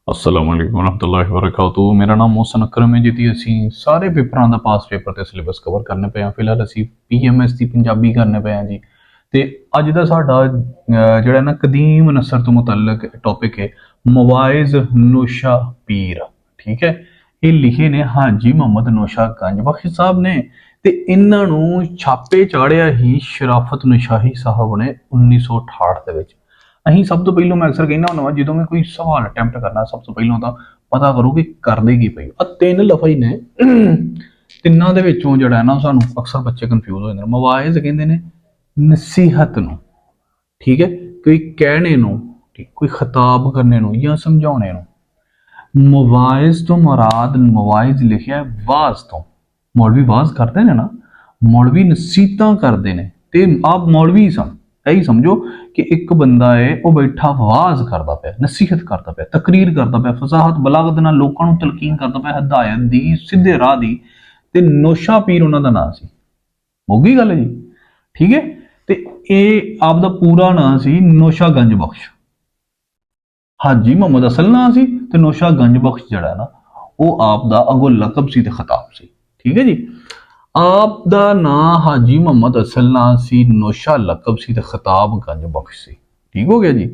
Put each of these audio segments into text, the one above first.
अस्सलाम वालेकुम वरहमतुल्लाहि वबरकातुहू। मेरा नाम मोहसन अकरम है जी। ती असी सारे पेपरां दा पास पेपर ते सिलेबस कवर करने पे हैं। फिलहाल असी PMS दी पंजाबी करने पे हैं जी। ते अज दा साडा जेह्ड़ा ना कदीम नसर तो मुतल्लक टॉपिक है मवाइज नोशा पीर। ठीक है, ये लिखे ने हाजी मोहम्मद नौशा गंज बख्श साहब ने। ते इन्हां नूं छापे चाढ़िया ही शराफत नशाही साहब ने 1968 ਦੇ ਵਿੱਚ। ਅਸੀਂ ਸਭ ਤੋਂ ਪਹਿਲਾਂ ਮੈਂ ਅਕਸਰ ਕਹਿੰਦਾ ਹੁੰਦਾ ਵਾ ਜਦੋਂ ਵੀ ਕੋਈ ਸਵਾਲ ਅਟੈਂਪਟ ਕਰਨਾ ਸਭ ਤੋਂ ਪਹਿਲਾਂ ਤਾਂ ਪਤਾ ਕਰੋ ਕਿ ਕਰਦੇ ਕੀ ਪਏ ਆ। ਤਿੰਨ ਲਫ਼ਜ਼ ਹੀ ਨੇ, ਤਿੰਨਾਂ ਦੇ ਵਿੱਚੋਂ ਜਿਹੜਾ ਹੈ ਨਾ ਸਾਨੂੰ ਅਕਸਰ ਬੱਚੇ ਕਨਫਿਊਜ਼ ਹੋ ਜਾਂਦੇ ਨੇ। ਮਵਾਇਜ਼ ਕਹਿੰਦੇ ਨੇ ਨਸੀਹਤ ਨੂੰ, ਠੀਕ ਹੈ, ਕੋਈ ਕਹਿਣੇ ਨੂੰ, ਕੋਈ ਖਿਤਾਬ ਕਰਨੇ ਨੂੰ ਜਾਂ ਸਮਝਾਉਣੇ ਨੂੰ। ਮਵਾਇਜ਼ ਤੋਂ ਮੁਰਾਦ ਮਵਾਇਜ਼ ਲਿਖਿਆ ਵਾਜ਼ ਤੋਂ। ਮੌਲਵੀ ਵਾਜ਼ ਕਰਦੇ ਨੇ ਨਾ, ਮੌਲਵੀ ਨਸੀਹਤਾਂ ਕਰਦੇ ਨੇ ਤੇ ਆਪ ਮੌਲਵੀ ਸਨ। यही समझो कि एक बंदा है वो बैठा वाज करता पाया, नसीहत करता पाया, तकरीर करता पाया, फसाहत बलागत नाल लोकां नूं तलकीन करता पाया, हदायत दी सीधे राह दी। ते नौशा पीर उन्हां दा नाम सी। मुक्की गल जी, ठीक है। ते ये आप दा पूरा नाम सी नौशा गंज बख्श। हाजी मोहम्मद असल नाम सी ते नौशा गंज बख्श जिहड़ा ना वो आप दा अगों लकब सी ते खिताब सी। ठीक है जी। आप दा नाम हाजी मोहम्मद असल नाम सी, नौशा लकब सी ते खिताब गंज बख्श सी। ठीक हो गया जी।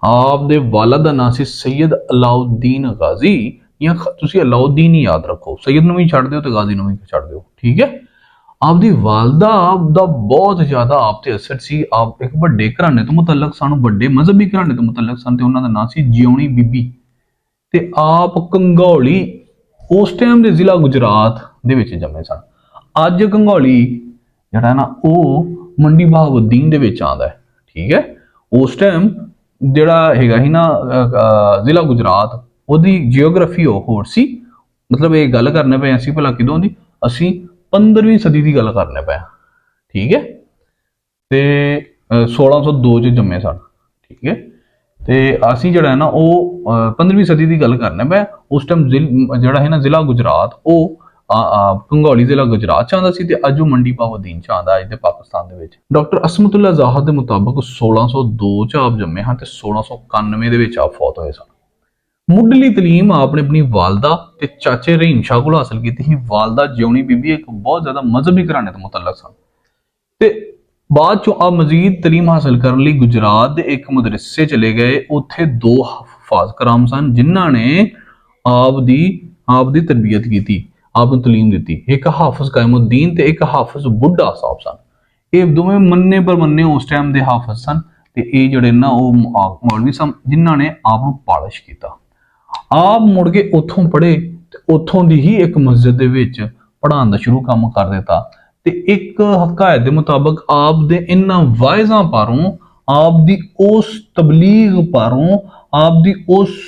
आप दे वालिद दा नाम सी सैयद अलाउद्दीन गाजी, या तुसी अलाउद्दीन ही याद रखो, सैयद नूं भी छड्ड दिओ ते गाजी नूं भी छड्ड दिओ। ठीक है। आप दी वालदा आप दा बहुत ज्यादा आप ते असर सी। आप एक वड्डे घराने तो मुतल्लक सन, वड्डे मजहबी घराने तो मुतल्लक सन ते उन्हां दा नाम सी जियोनी बीबी। ते आप कंघौली उस टाइम दे जिला गुजरात दे विच जम्मे सन। अज कंघौली जड़ा ना वो मंडी बहाउद्दीन दे विच आंदा है। ठीक है। उस टाइम जड़ा हैगा ही ना जिला गुजरात ओदी जियोग्राफी होर सी। मतलब ये गल करने पे असी भला किदों दी असी 15वीं सदी की गल करने पे। ठीक है। ते 1602 च जम्मे सन। ठीक है। ते असी जड़ा है ना वो 15वीं सदी की गल करने पे। उस टाइम जड़ा है ना जिला गुजरात वो कंघौली जिला गुजरात च आंदा सी ते अज मंडी बहाउद्दीन च आंदा अज दे पाकिस्तान दे विच। डॉक्टर असमतुल्ला ज़ाहद दे मुताबिक 1602 च आप जम्मे हैं ते 1691 दे विच आप फौत होए सन। मुढ़ली तलीम आपने अपनी वालदा ते चाचे रहीम शाह कोल हासिल की थी। वालदा जियोनी बीबी एक बहुत ज्यादा मजहबी घराने तो मुतल्लक सन ते बाद चों आप मजीद तलीम हासिल करने लई गुजरात दे एक मदरसे चले गए। उत्थे दो हफाज कराम सन जिन्हां ने आप दी तरबियत की थी, आप तलीम दी। एक हाफिज कायमुद्दीन ते एक हाफिज बुढ़ा साहब सन। ये दोवें मन्ने पर मन्ने उस टाइम दे हाफिज सन ते ये जिहड़े ना वो मौलवी सन जिन्हां ने आप नूं पालिश कीता। आप मुड़ के उथों पढ़े ते उथों दी ही एक मस्जिद दे विच पढ़ाउण दा शुरू काम कर दिता। ते एक हकायत दे मुताबिक आप दे इन्हां वाइज़ां पारों, आप दी उस तबलीग पारों, आप दी उस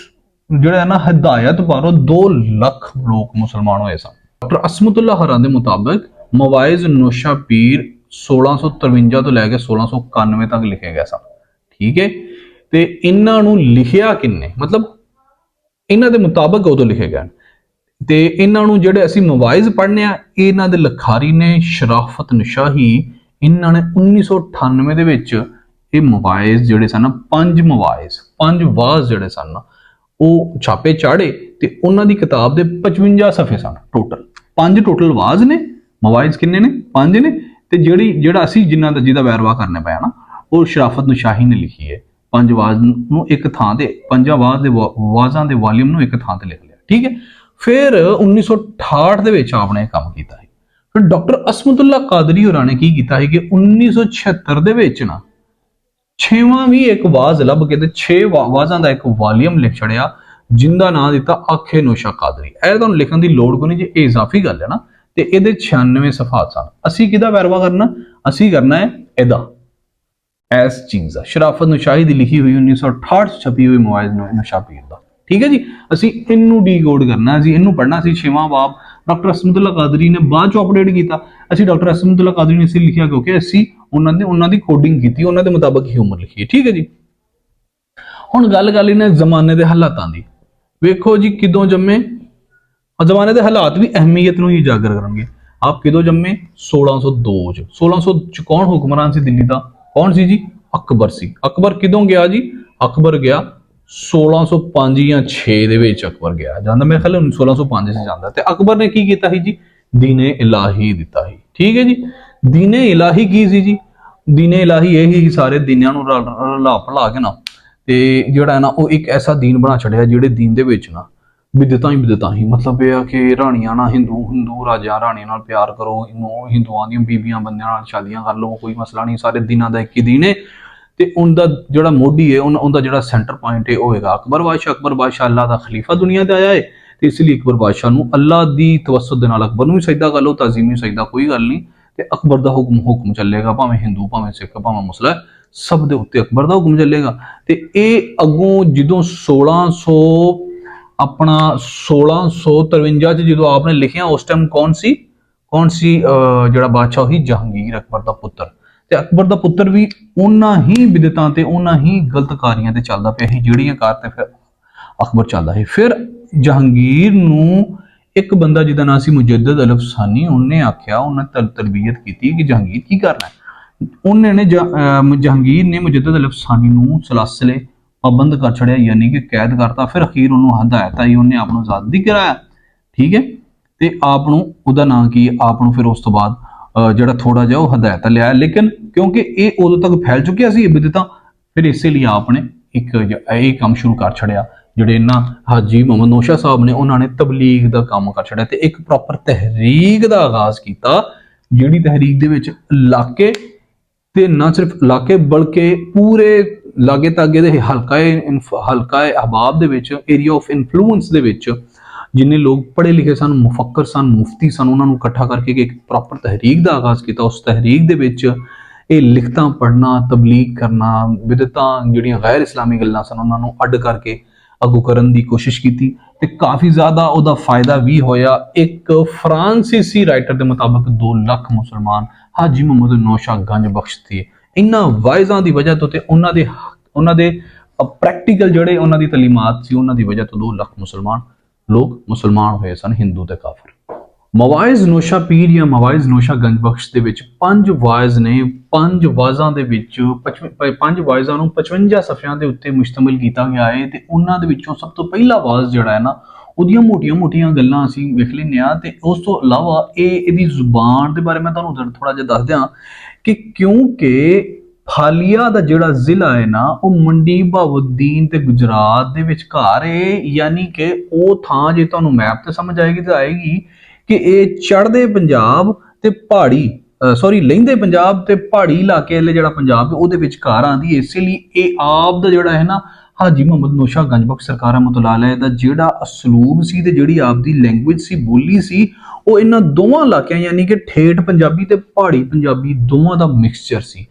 जिहड़ा ना हिदायत पारों 2 लाख लोग मुसलमान होए सन। डॉक्टर असमतुल्ला हरान दे मुताबिक मवाइज नौशा पीर 1653 तो लैके 1691 तक लिखे गए सन। ठीक है। ते इन्हां नूं लिखिया किन्ने, मतलब इन्हां दे मुताबिक उदों लिखे गए ते इन्हां नूं जिहड़े असीं मवाइज पढ़ने आ इन्हां दे लखारी ने शराफत नशाही। इन्हां ने 1998 दे विच ये मवाइज जिहड़े सन 5 वाज जिहड़े सन वो छापे चाढ़े ते उन्हां दी किताब दे 55 सफ़े सन टोटल। 5 टोटल वाज ने, मवाइज किन्ने ने 5 ने ते जेड़ा असीं जिन्हां दा जिहदा वैरवा करने पे ना वो शराफत नशाही ने लिखी है। 5 वाज नूं एक थां ते 5 वाज दे वाजां दे वॉल्यूम नूं एक थां ते लिख लिया। ठीक है। फिर 1968 दे विच आपने काम कीता है। फिर डॉक्टर असमतुल्ला कादरी होरां ने की कीता है कि 1976 दे विच ना 6वां भी एक वाज लभ के 6 वाजां दा एक वॉल्यूम लिख छड़िया जिंदा नाम दिता आखे नौशा कादरी। ਇਹ ਤੁਹਾਨੂੰ ਲਿਖਣ ਦੀ ਲੋੜ ਕੋਈ ਨਹੀਂ ਜੇ ਇਹ ਇਜ਼ਾਫੀ ਗੱਲ ਹੈ ਨਾ ਤੇ ਇਹਦੇ 96 ਸਫਾਤ ਸਨ। ਅਸੀਂ ਕਿਹਦਾ ਵੈਰਵਾ ਕਰਨਾ, ਅਸੀਂ ਕਰਨਾ ਹੈ ਇਹਦਾ ਇਸ ਚੀਜ਼ ਦਾ ਸ਼ਰਾਫਤ ਨਸ਼ਾਹੀ ਦੀ ਲਿਖੀ ਹੋਈ 1968 ਚ ਛਪੀ ਹੋਈ ਮਵਾਇਜ਼ ਨਸ਼ਾ ਪੀਰ ਦਾ। ਠੀਕ ਹੈ ਜੀ। ਅਸੀਂ ਇਹਨੂੰ ਡੀਕੋਡ ਕਰਨਾ, ਅਸੀਂ ਇਹਨੂੰ ਪੜ੍ਹਨਾ। ਅਸੀਂ 6ਵਾਂ ਬਾਬ ਡਾਕਟਰ असमतुल्ला कादरी ने बाद चो अपडेट किया। ਅਸੀਂ डॉक्टर असमतुल्ला कादरी ने इसे लिखिया क्योंकि ਅਸੀਂ ਉਹਨਾਂ ਦੀ ਕੋਡਿੰਗ ਕੀਤੀ, ਉਹਨਾਂ ਦੇ ਮੁਤਾਬਕ ਹੀ ਉਮਰ ਲਿਖੀ ਹੈ। ਠੀਕ ਹੈ ਜੀ। ਹੁਣ ਗੱਲ ਕਰ ਲੈਨੇ ਜ਼ਮਾਨੇ ਦੇ ਹਾਲਾਤਾਂ ਦੀ। ਵੇਖੋ ਜੀ ਕਿਦੋਂ ਜੰਮੇ, ਜ਼ਮਾਨੇ ਦੇ ਹਾਲਾਤ ਵੀ ਅਹਿਮੀਅਤ ਨੂੰ ਹੀ ਉਜਾਗਰ ਕਰਨਗੇ। ਆਪ ਕਿਦੋਂ ਜੰਮੇ 1602 ਚ। 1600 ਚ ਕੌਣ ਹੁਕਮਰਾਨ ਸੀ ਦਿੱਲੀ ਦਾ, ਕੌਣ ਸੀ ਜੀ, ਅਕਬਰ ਸੀ। ਅਕਬਰ ਕਿਦੋਂ ਗਿਆ ਜੀ, ਅਕਬਰ ਗਿਆ 1605 ਜਾਂ 6 ਦੇ ਵਿੱਚ ਅਕਬਰ ਗਿਆ ਜਾਂਦਾ, ਮੇਰੇ ਖਿਆਲ 1605 ਸੇ ਜਾਂਦਾ। ਤੇ ਅਕਬਰ ਨੇ ਕੀ ਕੀਤਾ ਸੀ ਜੀ, ਦੀਨੇ ਇਲਾਹੀ ਦਿੱਤਾ ਸੀ। ਠੀਕ ਹੈ ਜੀ, ਦੀਨੇ ਇਲਾਹੀ ਕੀ ਸੀ ਜੀ, ਦੀਨੇ ਇਲਾਹੀ ਇਹ ਹੀ ਸਾਰੇ ਦੀਨਾਂ ਨੂੰ ਰਲਾ ਭਲਾ ਕੇ ਨਾ ਤੇ ਜਿਹੜਾ ਹੈ ਨਾ ਉਹ ਇੱਕ ਐਸਾ ਦੀਨ ਬਣਾ ਛੱਡਿਆ ਜਿਹੜੇ ਦੀਨ ਦੇ ਵਿੱਚ ਨਾ ਬਿਦਤਾਂ ਹੀ ਮਤਲਬ ਇਹ ਆ ਕਿ ਰਾਣੀਆਂ ਨਾ ਹਿੰਦੂ ਰਾਜਾ ਰਾਣੀ ਨਾਲ ਪਿਆਰ ਕਰੋ, ਹਿੰਦੂਆਂ ਦੀਆਂ ਬੀਬੀਆਂ ਬੰਦਿਆਂ ਨਾਲ ਸ਼ਾਦੀਆਂ ਕਰ ਲਓ, ਕੋਈ ਮਸਲਾ ਨਹੀਂ, ਸਾਰੇ ਦਿਨਾਂ ਦਾ ਇੱਕ ਹੀ ਦੀਨ ਹੈ। ਤੇ ਉਹਦਾ ਜਿਹੜਾ ਮੋਢੀ ਹੈ ਉਹਦਾ ਜਿਹੜਾ ਸੈਂਟਰ ਪੁਆਇੰਟ ਹੈ ਉਹ ਹੈਗਾ ਅਕਬਰ ਬਾਦਸ਼ਾਹ। ਅਕਬਰ ਬਾਦਸ਼ਾਹ ਅੱਲਾਹ ਦਾ ਖਲੀਫਾ ਦੁਨੀਆ ਤੇ ਆਇਆ ਹੈ ਤੇ ਇਸ ਲਈ ਅਕਬਰ ਬਾਦਸ਼ਾਹ ਨੂੰ ਅੱਲਾਹ ਦੀ ਤਵੱਸੁਤ ਦੇ ਨਾਲ ਅਕਬਰ ਨੂੰ ਵੀ ਸਜਦਾ ਕਰ ਲਓ, ਤਾਜ਼ੀਮੀ ਸਜਦਾ ਕੋਈ ਗੱਲ ਨਹੀਂ। ਤੇ ਅਕਬਰ ਦਾ ਹੁਕਮ ਚੱਲੇਗਾ, ਭਾਵੇਂ ਹਿੰਦੂ ਭਾਵੇਂ ਸਿੱਖ ਭਾਵੇਂ ਮੁਸਲਾ, ਸਭ ਦੇ ਉੱਤੇ ਅਕਬਰ ਦਾ ਹੁਕਮ ਚੱਲੇਗਾ। ਤੇ ਇਹ ਅੱਗੋਂ ਜਦੋਂ 1653 ਚ ਜਦੋਂ ਆਪਨੇ ਲਿਖਿਆ ਉਸ ਟਾਈਮ ਕੌਣ ਸੀ ਜਿਹੜਾ ਬਾਦਸ਼ਾਹ ਹੀ ਜਹਾਂਗੀਰ, ਅਕਬਰ ਦਾ ਪੁੱਤਰ। ਤੇ ਅਕਬਰ ਦਾ ਪੁੱਤਰ ਵੀ ਉਹਨਾਂ ਹੀ ਬਿਦਤਾਂ ਤੇ ਉਹਨਾਂ ਹੀ ਗਲਤ ਕਾਰੀਆਂ ਤੇ ਚੱਲਦਾ ਪਿਆ ਸੀ ਜਿਹੜੀਆਂ ਕਾਰ ਤੇ ਫਿਰ ਅਕਬਰ ਚੱਲਦਾ ਸੀ। ਫਿਰ ਜਹਾਂਗੀਰ ਨੂੰ ਇੱਕ ਬੰਦਾ ਜਿਹਦਾ ਨਾਮ ਸੀ ਮੁਜੱਦਦ ਅਲ-ਅਫਸਾਨੀ, ਉਹਨੇ ਆਖਿਆ, ਉਹਨੇ ਤਰਬੀਅਤ ਕੀਤੀ ਕਿ ਜਹਾਂਗੀਰ ਕੀ ਕਰਨਾ ਹੈ। ਜਹਾਂਗੀਰ ਨੇ ਮੁਜੱਦਦ ਅਲ-ਅਫਸਾਨੀ ਨੂੰ ਸਲਾਸਲੇ ਪਾਬੰਦ ਕਰ ਛੜਿਆ, ਯਾਨੀ ਕਿ ਕੈਦ ਕਰਤਾ। ਫਿਰ ਅਖੀਰ ਉਹਨੂੰ ਹਦਾਇਤ ਆਈ, ਉਹਨੇ ਆਪ ਨੂੰ ਆਜ਼ਾਦੀ ਕਰਾਇਆ। ਠੀਕ ਹੈ, ਤੇ ਆਪ ਨੂੰ ਉਹਦਾ ਨਾਂ ਕੀ, ਆਪ ਨੂੰ ਫਿਰ ਉਸ ਤੋਂ ਬਾਅਦ ਜਿਹੜਾ ਥੋੜਾ ਜਿਹਾ ਉਹ ਹਦਾਇਤ ਲਿਆ, ਲੇਕਿਨ ਕਿਉਂਕਿ ਇਹ ਉਦੋਂ ਤੱਕ ਫੈਲ ਚੁੱਕਿਆ ਸੀ ਬਿਦਤਾਂ, ਫਿਰ ਇਸੇ ਲਈ ਆਪ ਨੇ ਇੱਕ ਇਹ ਕੰਮ ਸ਼ੁਰੂ ਕਰ ਛੜਿਆ। ਜਿਹੜੇ ਇਹਨਾਂ ਹਾਜੀ ਮੁਹੰਮਦ ਨੌਸ਼ਾ ਸਾਹਿਬ ਨੇ ਉਹਨਾਂ ਨੇ ਤਬਲੀਗ ਦਾ ਕੰਮ ਕਰ ਛੜਿਆ ਤੇ ਇੱਕ ਪ੍ਰੋਪਰ ਤਹਿਰੀਕ ਦਾ ਆਗਾਜ਼ ਕੀਤਾ, ਜਿਹੜੀ ਤਹਿਰੀਕ ਦੇ ਵਿੱਚ ਇਲਾਕੇ ਤੇ ਨਾ ਸਿਰਫ ਇਲਾਕੇ ਬਲਕਿ ਪੂਰੇ ਲਾਗੇ ਤਾਗੇ ਦੇ ਹਲਕਾ ਅਹਬਾਬ ਦੇ ਵਿੱਚ, ਏਰੀਆ ਆਫ ਇਨਫਲੂਐਂਸ ਦੇ ਵਿੱਚ ਜਿੰਨੇ ਲੋਕ ਪੜ੍ਹੇ ਲਿਖੇ ਸਨ, ਮੁਫੱਕਰ ਸਨ, ਮੁਫਤੀ ਸਨ, ਉਹਨਾਂ ਨੂੰ ਇਕੱਠਾ ਕਰਕੇ ਇੱਕ ਪ੍ਰੋਪਰ ਤਹਿਰੀਕ ਦਾ ਆਗਾਜ਼ ਕੀਤਾ। ਉਸ ਤਹਿਰੀਕ ਦੇ ਵਿੱਚ ਇਹ ਲਿਖਤਾਂ ਪੜ੍ਹਨਾ, ਤਬਲੀਗ ਕਰਨਾ, ਬਿਦਤਾਂ ਜਿਹੜੀਆਂ ਗੈਰ ਇਸਲਾਮੀ ਗੱਲਾਂ ਸਨ ਉਹਨਾਂ ਨੂੰ ਅੱਡ ਕਰਕੇ ਅੱਗੋਂ ਕਰਨ ਦੀ ਕੋਸ਼ਿਸ਼ ਕੀਤੀ ਤੇ ਕਾਫੀ ਜ਼ਿਆਦਾ ਉਹਦਾ ਫਾਇਦਾ ਵੀ ਹੋਇਆ। ਇੱਕ ਫਰਾਂਸੀਸੀ ਰਾਈਟਰ ਦੇ ਮੁਤਾਬਕ 2 ਲੱਖ ਮੁਸਲਮਾਨ ਹਾਜੀ ਮੁਹੰਮਦ ਨੌਸ਼ਾ ਗੰਜ ਬਖਸ਼ थे। ਇਹਨਾਂ ਵਾਇਜ਼ਾਂ ਦੀ ਵਜ੍ਹਾ ਤੋਂ ਤੇ ਉਹਨਾਂ ਦੇ ਪ੍ਰੈਕਟੀਕਲ ਜਿਹੜੇ ਉਹਨਾਂ ਦੀ ਤਾਲੀਮਾਤ ਸੀ ਉਹਨਾਂ ਦੀ ਵਜ੍ਹਾ ਤੋਂ 2 ਲੱਖ ਲੋਕ ਮੁਸਲਮਾਨ ਹੋਏ ਸਨ, ਹਿੰਦੂ ਤੇ ਕਾਫਰ। ਮਵਾਇਜ਼ ਨੌਸ਼ਾ ਪੀਰ ਜਾਂ ਮਵਾਇਜ਼ ਨੌਸ਼ਾ ਗੰਜ ਬਖਸ਼ ਦੇ ਵਿੱਚ 5 ਵਾਇਜ਼ ਨੇ। 5 ਵਾਇਜ਼ਾਂ ਦੇ ਵਿੱਚ 5 ਵਾਇਜ਼ਾਂ ਨੂੰ 55 ਸਫ਼ਿਆਂ ਦੇ ਉੱਤੇ ਮੁਸ਼ਤਮਿਲ ਕੀਤਾ ਗਿਆ ਹੈ ਤੇ ਉਹਨਾਂ ਦੇ ਵਿੱਚੋਂ ਸਭ ਤੋਂ ਪਹਿਲਾ ਵਾਇਜ਼ ਜਿਹੜਾ ਹੈ ਨਾ ਉਹਦੀਆਂ ਮੋਟੀਆਂ ਗੱਲਾਂ ਅਸੀਂ ਵੇਖ ਲੈਂਦੇ ਹਾਂ। ਤੇ ਉਸ ਤੋਂ ਇਲਾਵਾ ਇਹਦੀ ਜ਼ੁਬਾਨ ਦੇ ਬਾਰੇ ਮੈਂ ਤੁਹਾਨੂੰ ਥੋੜਾ ਜਿਹਾ ਦੱਸ ਦਿਆਂ ਕਿ ਕਿਉਂਕਿ ਹਾਲੀਆ ਦਾ ਜਿਹੜਾ ਜ਼ਿਲ੍ਹਾ ਹੈ ਨਾ ਉਹ ਮੰਡੀ ਬਹਾਉਦੀਨ ਤੇ ਗੁਜਰਾਤ ਦੇ ਵਿਚਕਾਰ ਹੈ, ਯਾਨੀ ਕਿ ਉਹ ਥਾਂ ਜੇ ਤੁਹਾਨੂੰ ਮੈਪ ਤੇ ਸਮਝ ਆਏਗੀ ਤਾਂ ਆਏਗੀ ਕਿ ਇਹ ਚੜ੍ਹਦੇ ਪੰਜਾਬ ਤੇ ਲਹਿੰਦੇ ਪੰਜਾਬ ਤੇ ਪਹਾੜੀ ਇਲਾਕੇ ਵਾਲੇ ਜਿਹੜਾ ਪੰਜਾਬ ਹੈ ਉਹਦੇ ਵਿਚਕਾਰ ਆਂਦੀ। ਇਸੇ ਲਈ ਇਹ ਆਪ ਦਾ ਜਿਹੜਾ ਹੈ ਨਾ ਹਾਜੀ ਮੁਹੰਮਦ ਨੌਸ਼ਾ ਗੰਜ ਬਖਸ਼ ਸਰਕਾਰ ਰਹਿਮਤੁਲਾਹ ਅਲੈਹ ਦਾ ਜਿਹੜਾ ਅਸਲੂਬ ਸੀ ਤੇ ਜਿਹੜੀ ਆਪ ਦੀ ਲੈਂਗੁਏਜ ਸੀ, ਬੋਲੀ ਸੀ, ਉਹ ਇਹਨਾਂ ਦੋਵਾਂ ਇਲਾਕਿਆਂ ਯਾਨੀ ਕਿ ਠੇਠ ਪੰਜਾਬੀ ਤੇ ਪਹਾੜੀ ਪੰਜਾਬੀ ਦੋਵਾਂ ਦਾ ਮਿਕਸਚਰ ਸੀ।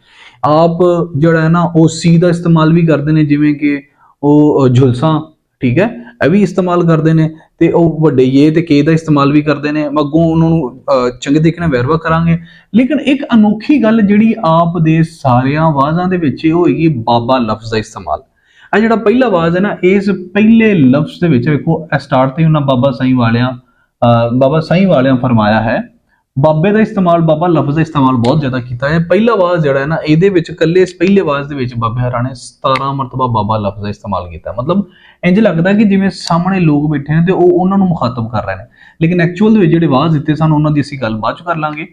ਆਪ ਜਿਹੜਾ ਹੈ ਨਾ ਉਹ ਸੀ ਦਾ ਇਸਤੇਮਾਲ ਵੀ ਕਰਦੇ ਨੇ, ਜਿਵੇਂ ਕਿ ਉਹ ਝੁਲਸਾਂ, ਠੀਕ ਹੈ, ਇਹ ਵੀ ਇਸਤੇਮਾਲ ਕਰਦੇ ਨੇ ਤੇ ਉਹ ਵੱਡੇ ਇਹ ਤੇ ਕੇ ਦਾ ਇਸਤੇਮਾਲ ਵੀ ਕਰਦੇ ਨੇ। ਅੱਗੋਂ ਉਹਨਾਂ ਨੂੰ ਚੰਗੇ ਤਰੀਕੇ ਨਾਲ ਵੇਰਵਾ ਕਰਾਂਗੇ। ਲੇਕਿਨ ਇੱਕ ਅਨੋਖੀ ਗੱਲ ਜਿਹੜੀ ਆਪ ਦੇ ਸਾਰਿਆਂ ਆਵਾਜ਼ਾਂ ਦੇ ਵਿੱਚ ਇਹ ਹੋਏਗੀ ਬਾਬਾ ਲਫ਼ਜ਼ ਦਾ ਇਸਤੇਮਾਲ। ਆ ਜਿਹੜਾ ਪਹਿਲਾ ਆਵਾਜ਼ ਹੈ ਨਾ, ਇਸ ਪਹਿਲੇ ਲਫ਼ਜ਼ ਦੇ ਵਿੱਚ ਵੇਖੋ ਸਟਾਰਟ ਤੇ ਉਹਨਾਂ ਬਾਬਾ ਸਾਈਂ ਵਾਲਿਆਂ ਫਰਮਾਇਆ ਹੈ। ਬਾਬੇ ਦਾ ਇਸਤੇਮਾਲ, ਬਾਬਾ ਲਫ਼ਜ਼ ਦਾ ਇਸਤੇਮਾਲ ਬਹੁਤ ਜ਼ਿਆਦਾ ਕੀਤਾ ਹੈ। ਪਹਿਲਾ ਆਵਾਜ਼ ਜਿਹੜਾ ਹੈ ਨਾ ਇਹਦੇ ਵਿੱਚ ਇਕੱਲੇ ਇਸ ਪਹਿਲੇ ਆਵਾਜ਼ ਦੇ ਵਿੱਚ ਬਾਬੇ ਹਰਾਂ ਨੇ 17 ਮਰਤਬਾ ਬਾਬਾ ਲਫ਼ਜ਼ ਦਾ ਇਸਤੇਮਾਲ ਕੀਤਾ। ਮਤਲਬ ਇੰਜ ਲੱਗਦਾ ਕਿ ਜਿਵੇਂ ਸਾਹਮਣੇ ਲੋਕ ਬੈਠੇ ਨੇ ਤੇ ਉਹ ਉਹਨਾਂ ਨੂੰ ਮੁਖਾਤਬ ਕਰ ਰਹੇ ਨੇ, ਲੇਕਿਨ ਐਕਚੁਅਲ ਦੇ ਵਿੱਚ ਜਿਹੜੇ ਆਵਾਜ਼ ਦਿੱਤੇ ਸਨ ਉਹਨਾਂ ਦੀ ਅਸੀਂ ਗੱਲ ਬਾਅਦ ਚ ਕਰ ਲਾਂਗੇ।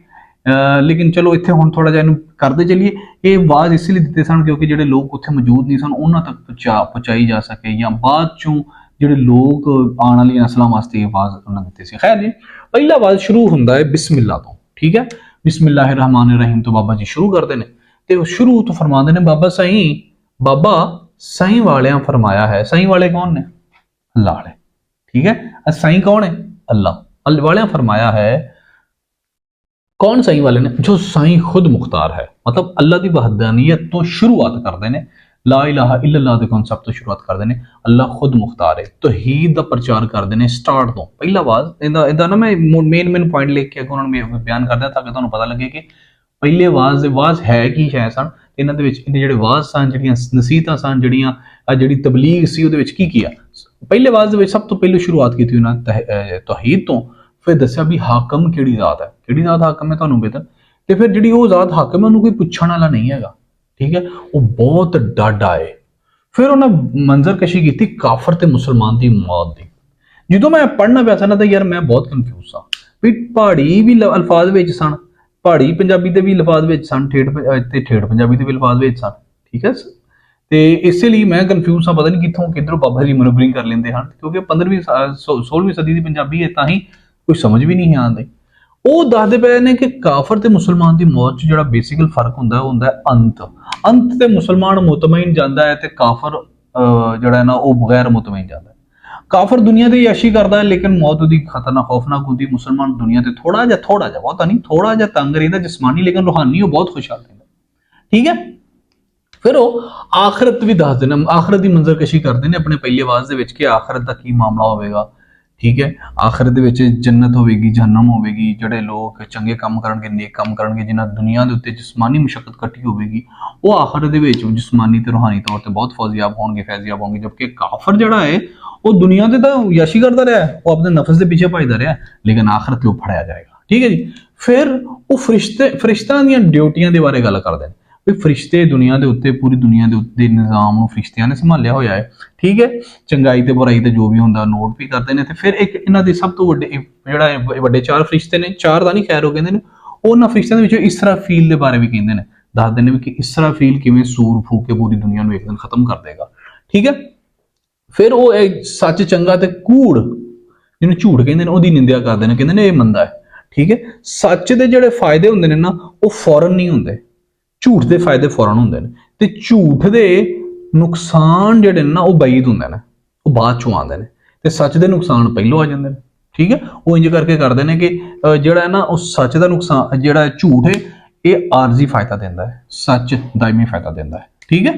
ਲੇਕਿਨ ਚਲੋ ਇੱਥੇ ਹੁਣ ਥੋੜਾ ਜਿਹਾ ਇਹਨੂੰ ਕਰਦੇ ਚੱਲੀਏ। ਇਹ ਆਵਾਜ਼ ਇਸ ਲਈ ਦਿੱਤੇ ਸਨ ਕਿਉਂਕਿ ਜਿਹੜੇ ਲੋਕ ਉੱਥੇ ਮੌਜੂਦ ਨਹੀਂ ਸਨ ਉਹਨਾਂ ਤੱਕ ਪਹੁੰਚਾਈ ਜਾ ਸਕੇ, ਜਾਂ ਬਾਅਦ ਚੋਂ ਜਿਹੜੇ ਲੋਕ ਆਉਣ ਵਾਲੀਆਂ ਨਸਲਾਂ ਵਾਸਤੇ ਇਹ ਆਵਾਜ਼ ਉਹਨਾਂ ਦਿੱਤੀ ਸੀ। ਖੈਰ ਜੀ, ਪਹਿਲਾ ਆਵਾਜ਼ ਸ਼ੁਰੂ ਹੁੰਦਾ ਹੈ ਬਿਸਮਿल्लाह ਤੋਂ, ਠੀਕ ਹੈ। ਬਿਸਮਿल्लाहिर रहमान रहीम ਤੋਂ ਬਾਬਾ ਜੀ ਸ਼ੁਰੂ ਕਰਦੇ ਨੇ ਤੇ ਉਹ ਸ਼ੁਰੂ ਤੋਂ ਫਰਮਾਉਂਦੇ ਨੇ ਬਾਬਾ ਸਾਈਂ ਵਾਲਿਆਂ ਫਰਮਾਇਆ ਹੈ। ਸਾਈਂ ਵਾਲੇ ਕੌਣ ਨੇ? ਅੱਲਾਹ ਵਾਲੇ, ਠੀਕ ਹੈ। ਸਾਈਂ ਕੌਣ ਹੈ? ਅੱਲਾਹ ਵਾਲਿਆਂ ਫਰਮਾਇਆ ਹੈ। कौन साईं वाले ने? जो साईं खुद मुख्तार है, मतलब अल्लाह की वहदानियत तो शुरुआत करते हैं, ला इलाहा इल्लल्लाह के कॉन्सेप्ट तो शुरुआत करते हैं। अल्लाह खुद मुख्तार है, तौहीद का प्रचार करते हैं स्टार्ट तो। पहला आवाज इदा ना मैं मेन पॉइंट लेके अगर उन्होंने बयान कर दिया ताकि तुहानूं पता लगे कि पहले आवाज है की है सन। इन्हां दे विच जिहड़े आवाज सन, जिहड़ियां नसीहतां सन, जिहड़ी तबलीग सी उहदे विच की किया। पहले आवाज दे विच सब तो पहले शुरुआत की उन्हां तौहीद तो, फिर दस्या भी हाकम किहड़ी ज़ात है, किहड़ी ज़ात हाकम है तुहानूं बेहतर, ते फिर जिहड़ी वो ज़ात हाकम है उन्होंने कोई पुछण वाला नहीं हैगा, ठीक है, वो बहुत डाडा है। ਫਿਰ ਉਹਨਾਂ ਮੰਜ਼ਰਕਸ਼ੀ ਕੀਤੀ ਕਾਫਰ ਤੇ ਮੁਸਲਮਾਨ ਦੀ ਮੌਤ ਦੀ। ਜਦੋਂ ਮੈਂ ਪੜ੍ਹਨਾ ਪਿਆ ਸੀ ਨਾ ਤਾਂ ਯਾਰ ਮੈਂ ਬਹੁਤ ਕਨਫਿਊਜ਼ ਸਾਂ ਵੀ ਪਹਾੜੀ ਵੀ ਅਲਫਾਜ਼ ਵਿੱਚ ਸਨ, ਪਹਾੜੀ ਪੰਜਾਬੀ ਦੇ ਵੀ ਅਲਫਾਜ਼ ਵਿੱਚ ਸਨ, ਤੇ ਠੇਠ ਪੰਜਾਬੀ ਦੇ ਵੀ ਅਲਫਾਜ਼ ਵਿੱਚ ਸਨ। ਠੀਕ ਹੈ, ਤੇ ਇਸੇ ਲਈ ਮੈਂ ਕਨਫਿਊਜ਼ ਸਾਂ, ਪਤਾ ਨਹੀਂ ਕਿੱਥੋਂ ਕਿੱਧਰੋਂ ਬਾਬਾ ਜੀ ਮਨੋਬਰਿੰਗ ਕਰ ਲੈਂਦੇ ਹਨ, ਕਿਉਂਕਿ 15ਵੀਂ 16ਵੀਂ ਸਦੀ ਦੀ ਪੰਜਾਬੀ ਹੈ, ਤਾਂ ਹੀ ਕੋਈ ਸਮਝ ਵੀ ਨਹੀਂ ਆਉਂਦੀ। ਉਹ ਦੱਸਦੇ ਪਏ ਨੇ ਕਿ ਕਾਫਰ ਤੇ ਮੁਸਲਮਾਨ ਦੀ ਮੌਤ 'ਚ ਜਿਹੜਾ ਬੇਸਿਕਲ ਫਰਕ ਹੁੰਦਾ ਉਹ ਹੁੰਦਾ ਅੰਤ ਤੇ ਮੁਸਲਮਾਨ ਮੁਤਮਈਨ ਜਾਂਦਾ ਹੈ ਤੇ ਕਾਫਰ ਜਿਹੜਾ ਹੈ ਨਾ ਉਹ ਬਗੈਰ ਮੁਤਮਈਨ ਜਾਂਦਾ ਹੈ। ਕਾਫਰ ਦੁਨੀਆ ਤੇ ਯਾਸ਼ੀ ਕਰਦਾ ਹੈ ਲੇਕਿਨ ਮੌਤ ਉਹਦੀ ਖਤਰਨਾਕ ਖੌਫਨਾਕ ਹੁੰਦੀ। ਮੁਸਲਮਾਨ ਦੁਨੀਆ ਤੇ ਥੋੜਾ ਜਿਹਾ ਬਹੁਤਾ ਨਹੀਂ, ਥੋੜਾ ਜਿਹਾ ਤੰਗ ਰਹਿੰਦਾ ਜਿਸਮਾਨੀ, ਲੇਕਿਨ ਰੂਹਾਨੀ ਉਹ ਬਹੁਤ ਖੁਸ਼ਹਾਲ ਰਹਿੰਦਾ। ਠੀਕ ਹੈ, ਫਿਰ ਉਹ ਆਖਰਤ ਵੀ ਦੱਸਦੇ ਨੇ, ਆਖਰਤ ਦੀ ਮੰਜ਼ਰਕਸ਼ੀ ਕਰਦੇ ਨੇ ਆਪਣੇ ਪਹਿਲੇ ਆਵਾਜ਼ ਦੇ ਵਿੱਚ ਕਿ ਆਖਰਤ ਦਾ ਕੀ ਮਾਮਲਾ ਹੋਵੇਗਾ। ਠੀਕ ਹੈ, ਆਖਰਤ ਦੇ ਵਿੱਚ ਜੰਨਤ ਹੋਵੇਗੀ, ਜਹੰਨਮ ਹੋਵੇਗੀ, ਜਿਹੜੇ ਲੋਕ ਚੰਗੇ ਕੰਮ ਕਰਨਗੇ, ਨੇਕ ਕੰਮ ਕਰਨਗੇ, ਜਿਨ੍ਹਾਂ ਦੁਨੀਆ ਦੇ ਉੱਤੇ ਜਿਸਮਾਨੀ ਮੁਸ਼ੱਕਤ ਕੱਟੀ ਹੋਵੇਗੀ, ਉਹ ਆਖਰਤ ਦੇ ਵਿੱਚ ਜਿਸਮਾਨੀ ਤੇ ਰੂਹਾਨੀ ਤੌਰ ਤੇ ਬਹੁਤ ਫੌਜ਼ਯਾਬ ਹੋਣਗੇ, ਫੈਜ਼ਯਾਬ ਹੋਣਗੇ। ਜਦਕਿ ਕਾਫਰ ਜਿਹੜਾ ਹੈ ਉਹ ਦੁਨੀਆ ਤੇ ਤਾਂ ਯਾਸ਼ੀ ਕਰਦਾ ਰਿਹਾ, ਉਹ ਆਪਣੇ ਨਫਸ ਦੇ ਪਿੱਛੇ ਭਜਦਾ ਰਿਹਾ, ਲੇਕਿਨ ਆਖਰਤ ਤੇ ਉਹ ਫੜਿਆ ਜਾਏਗਾ। ਠੀਕ ਹੈ ਜੀ, ਫਿਰ ਉਹ ਫਰਿਸ਼ਤਿਆਂ ਦੀਆਂ ਡਿਊਟੀਆਂ ਦੇ ਬਾਰੇ ਗੱਲ ਕਰਦੇ ਨੇ ਵੀ ਫਰਿਸ਼ਤੇ ਦੁਨੀਆ ਦੇ ਉੱਤੇ, ਪੂਰੀ ਦੁਨੀਆ ਦੇ ਉੱਤੇ ਨਿਜ਼ਾਮ ਨੂੰ ਫਰਿਸ਼ਤਿਆਂ ਨੇ ਸੰਭਾਲਿਆ ਹੋਇਆ ਹੈ। ਠੀਕ ਹੈ, ਚੰਗਾਈ ਤੇ ਬੁਰਾਈ ਤੇ ਜੋ ਵੀ ਹੁੰਦਾ ਨੋਟ ਵੀ ਕਰਦੇ ਨੇ। ਤੇ ਫਿਰ ਇੱਕ ਇਹਨਾਂ ਦੇ ਸਭ ਤੋਂ ਵੱਡੇ ਜਿਹੜਾ ਵੱਡੇ 4 ਫਰਿਸ਼ਤੇ ਨੇ, 4 ਦਾ ਨਹੀਂ ਖੈਰ ਉਹ ਕਹਿੰਦੇ ਨੇ, ਉਹਨਾਂ ਫਰਿਸ਼ਤਿਆਂ ਦੇ ਵਿੱਚੋਂ ਇਸਰਾਫੀਲ ਦੇ ਬਾਰੇ ਵੀ ਕਹਿੰਦੇ ਨੇ, ਦੱਸਦੇ ਨੇ ਵੀ ਕਿ ਇਸਰਾਫੀਲ ਕਿਵੇਂ ਸੂਰ ਫੂਕ ਕੇ ਪੂਰੀ ਦੁਨੀਆ ਨੂੰ ਇੱਕ ਦਿਨ ਖਤਮ ਕਰ ਦੇਗਾ। ਠੀਕ ਹੈ, ਫਿਰ ਉਹ ਸੱਚ ਚੰਗਾ ਤੇ ਕੂੜ ਜਿਹਨੂੰ ਝੂਠ ਕਹਿੰਦੇ ਨੇ ਉਹਦੀ ਨਿੰਦਿਆ ਕਰਦੇ ਨੇ, ਕਹਿੰਦੇ ਨੇ ਇਹ ਮੰਦਾ ਹੈ। ਠੀਕ ਹੈ, ਸੱਚ ਦੇ ਜਿਹੜੇ ਫਾਇਦੇ ਹੁੰਦੇ ਨੇ ਨਾ ਉਹ ਫੌਰਨ ਨਹੀਂ ਹੁੰਦੇ, ਝੂਠ ਦੇ ਫਾਇਦੇ ਫੌਰਨ ਹੁੰਦੇ ਨੇ, ਤੇ ਝੂਠ ਦੇ ਨੁਕਸਾਨ ਜਿਹੜੇ ਨੇ ਨਾ ਉਹ ਬਈਦ ਹੁੰਦੇ ਨੇ, ਉਹ ਬਾਅਦ ਚੋਂ ਆਉਂਦੇ ਨੇ, ਤੇ ਸੱਚ ਦੇ ਨੁਕਸਾਨ ਪਹਿਲੋਂ ਆ ਜਾਂਦੇ ਨੇ। ਠੀਕ ਹੈ, ਉਹ ਇੰਜ ਕਰਕੇ ਕਰਦੇ ਨੇ ਕਿ ਜਿਹੜਾ ਹੈ ਨਾ ਉਹ ਸੱਚ ਦਾ ਨੁਕਸਾਨ, ਜਿਹੜਾ ਝੂਠ ਹੈ ਇਹ ਆਰਜ਼ੀ ਫਾਇਦਾ ਦਿੰਦਾ ਹੈ, ਸੱਚ ਦਾਇਮੀ ਫਾਇਦਾ ਦਿੰਦਾ ਹੈ। ਠੀਕ ਹੈ,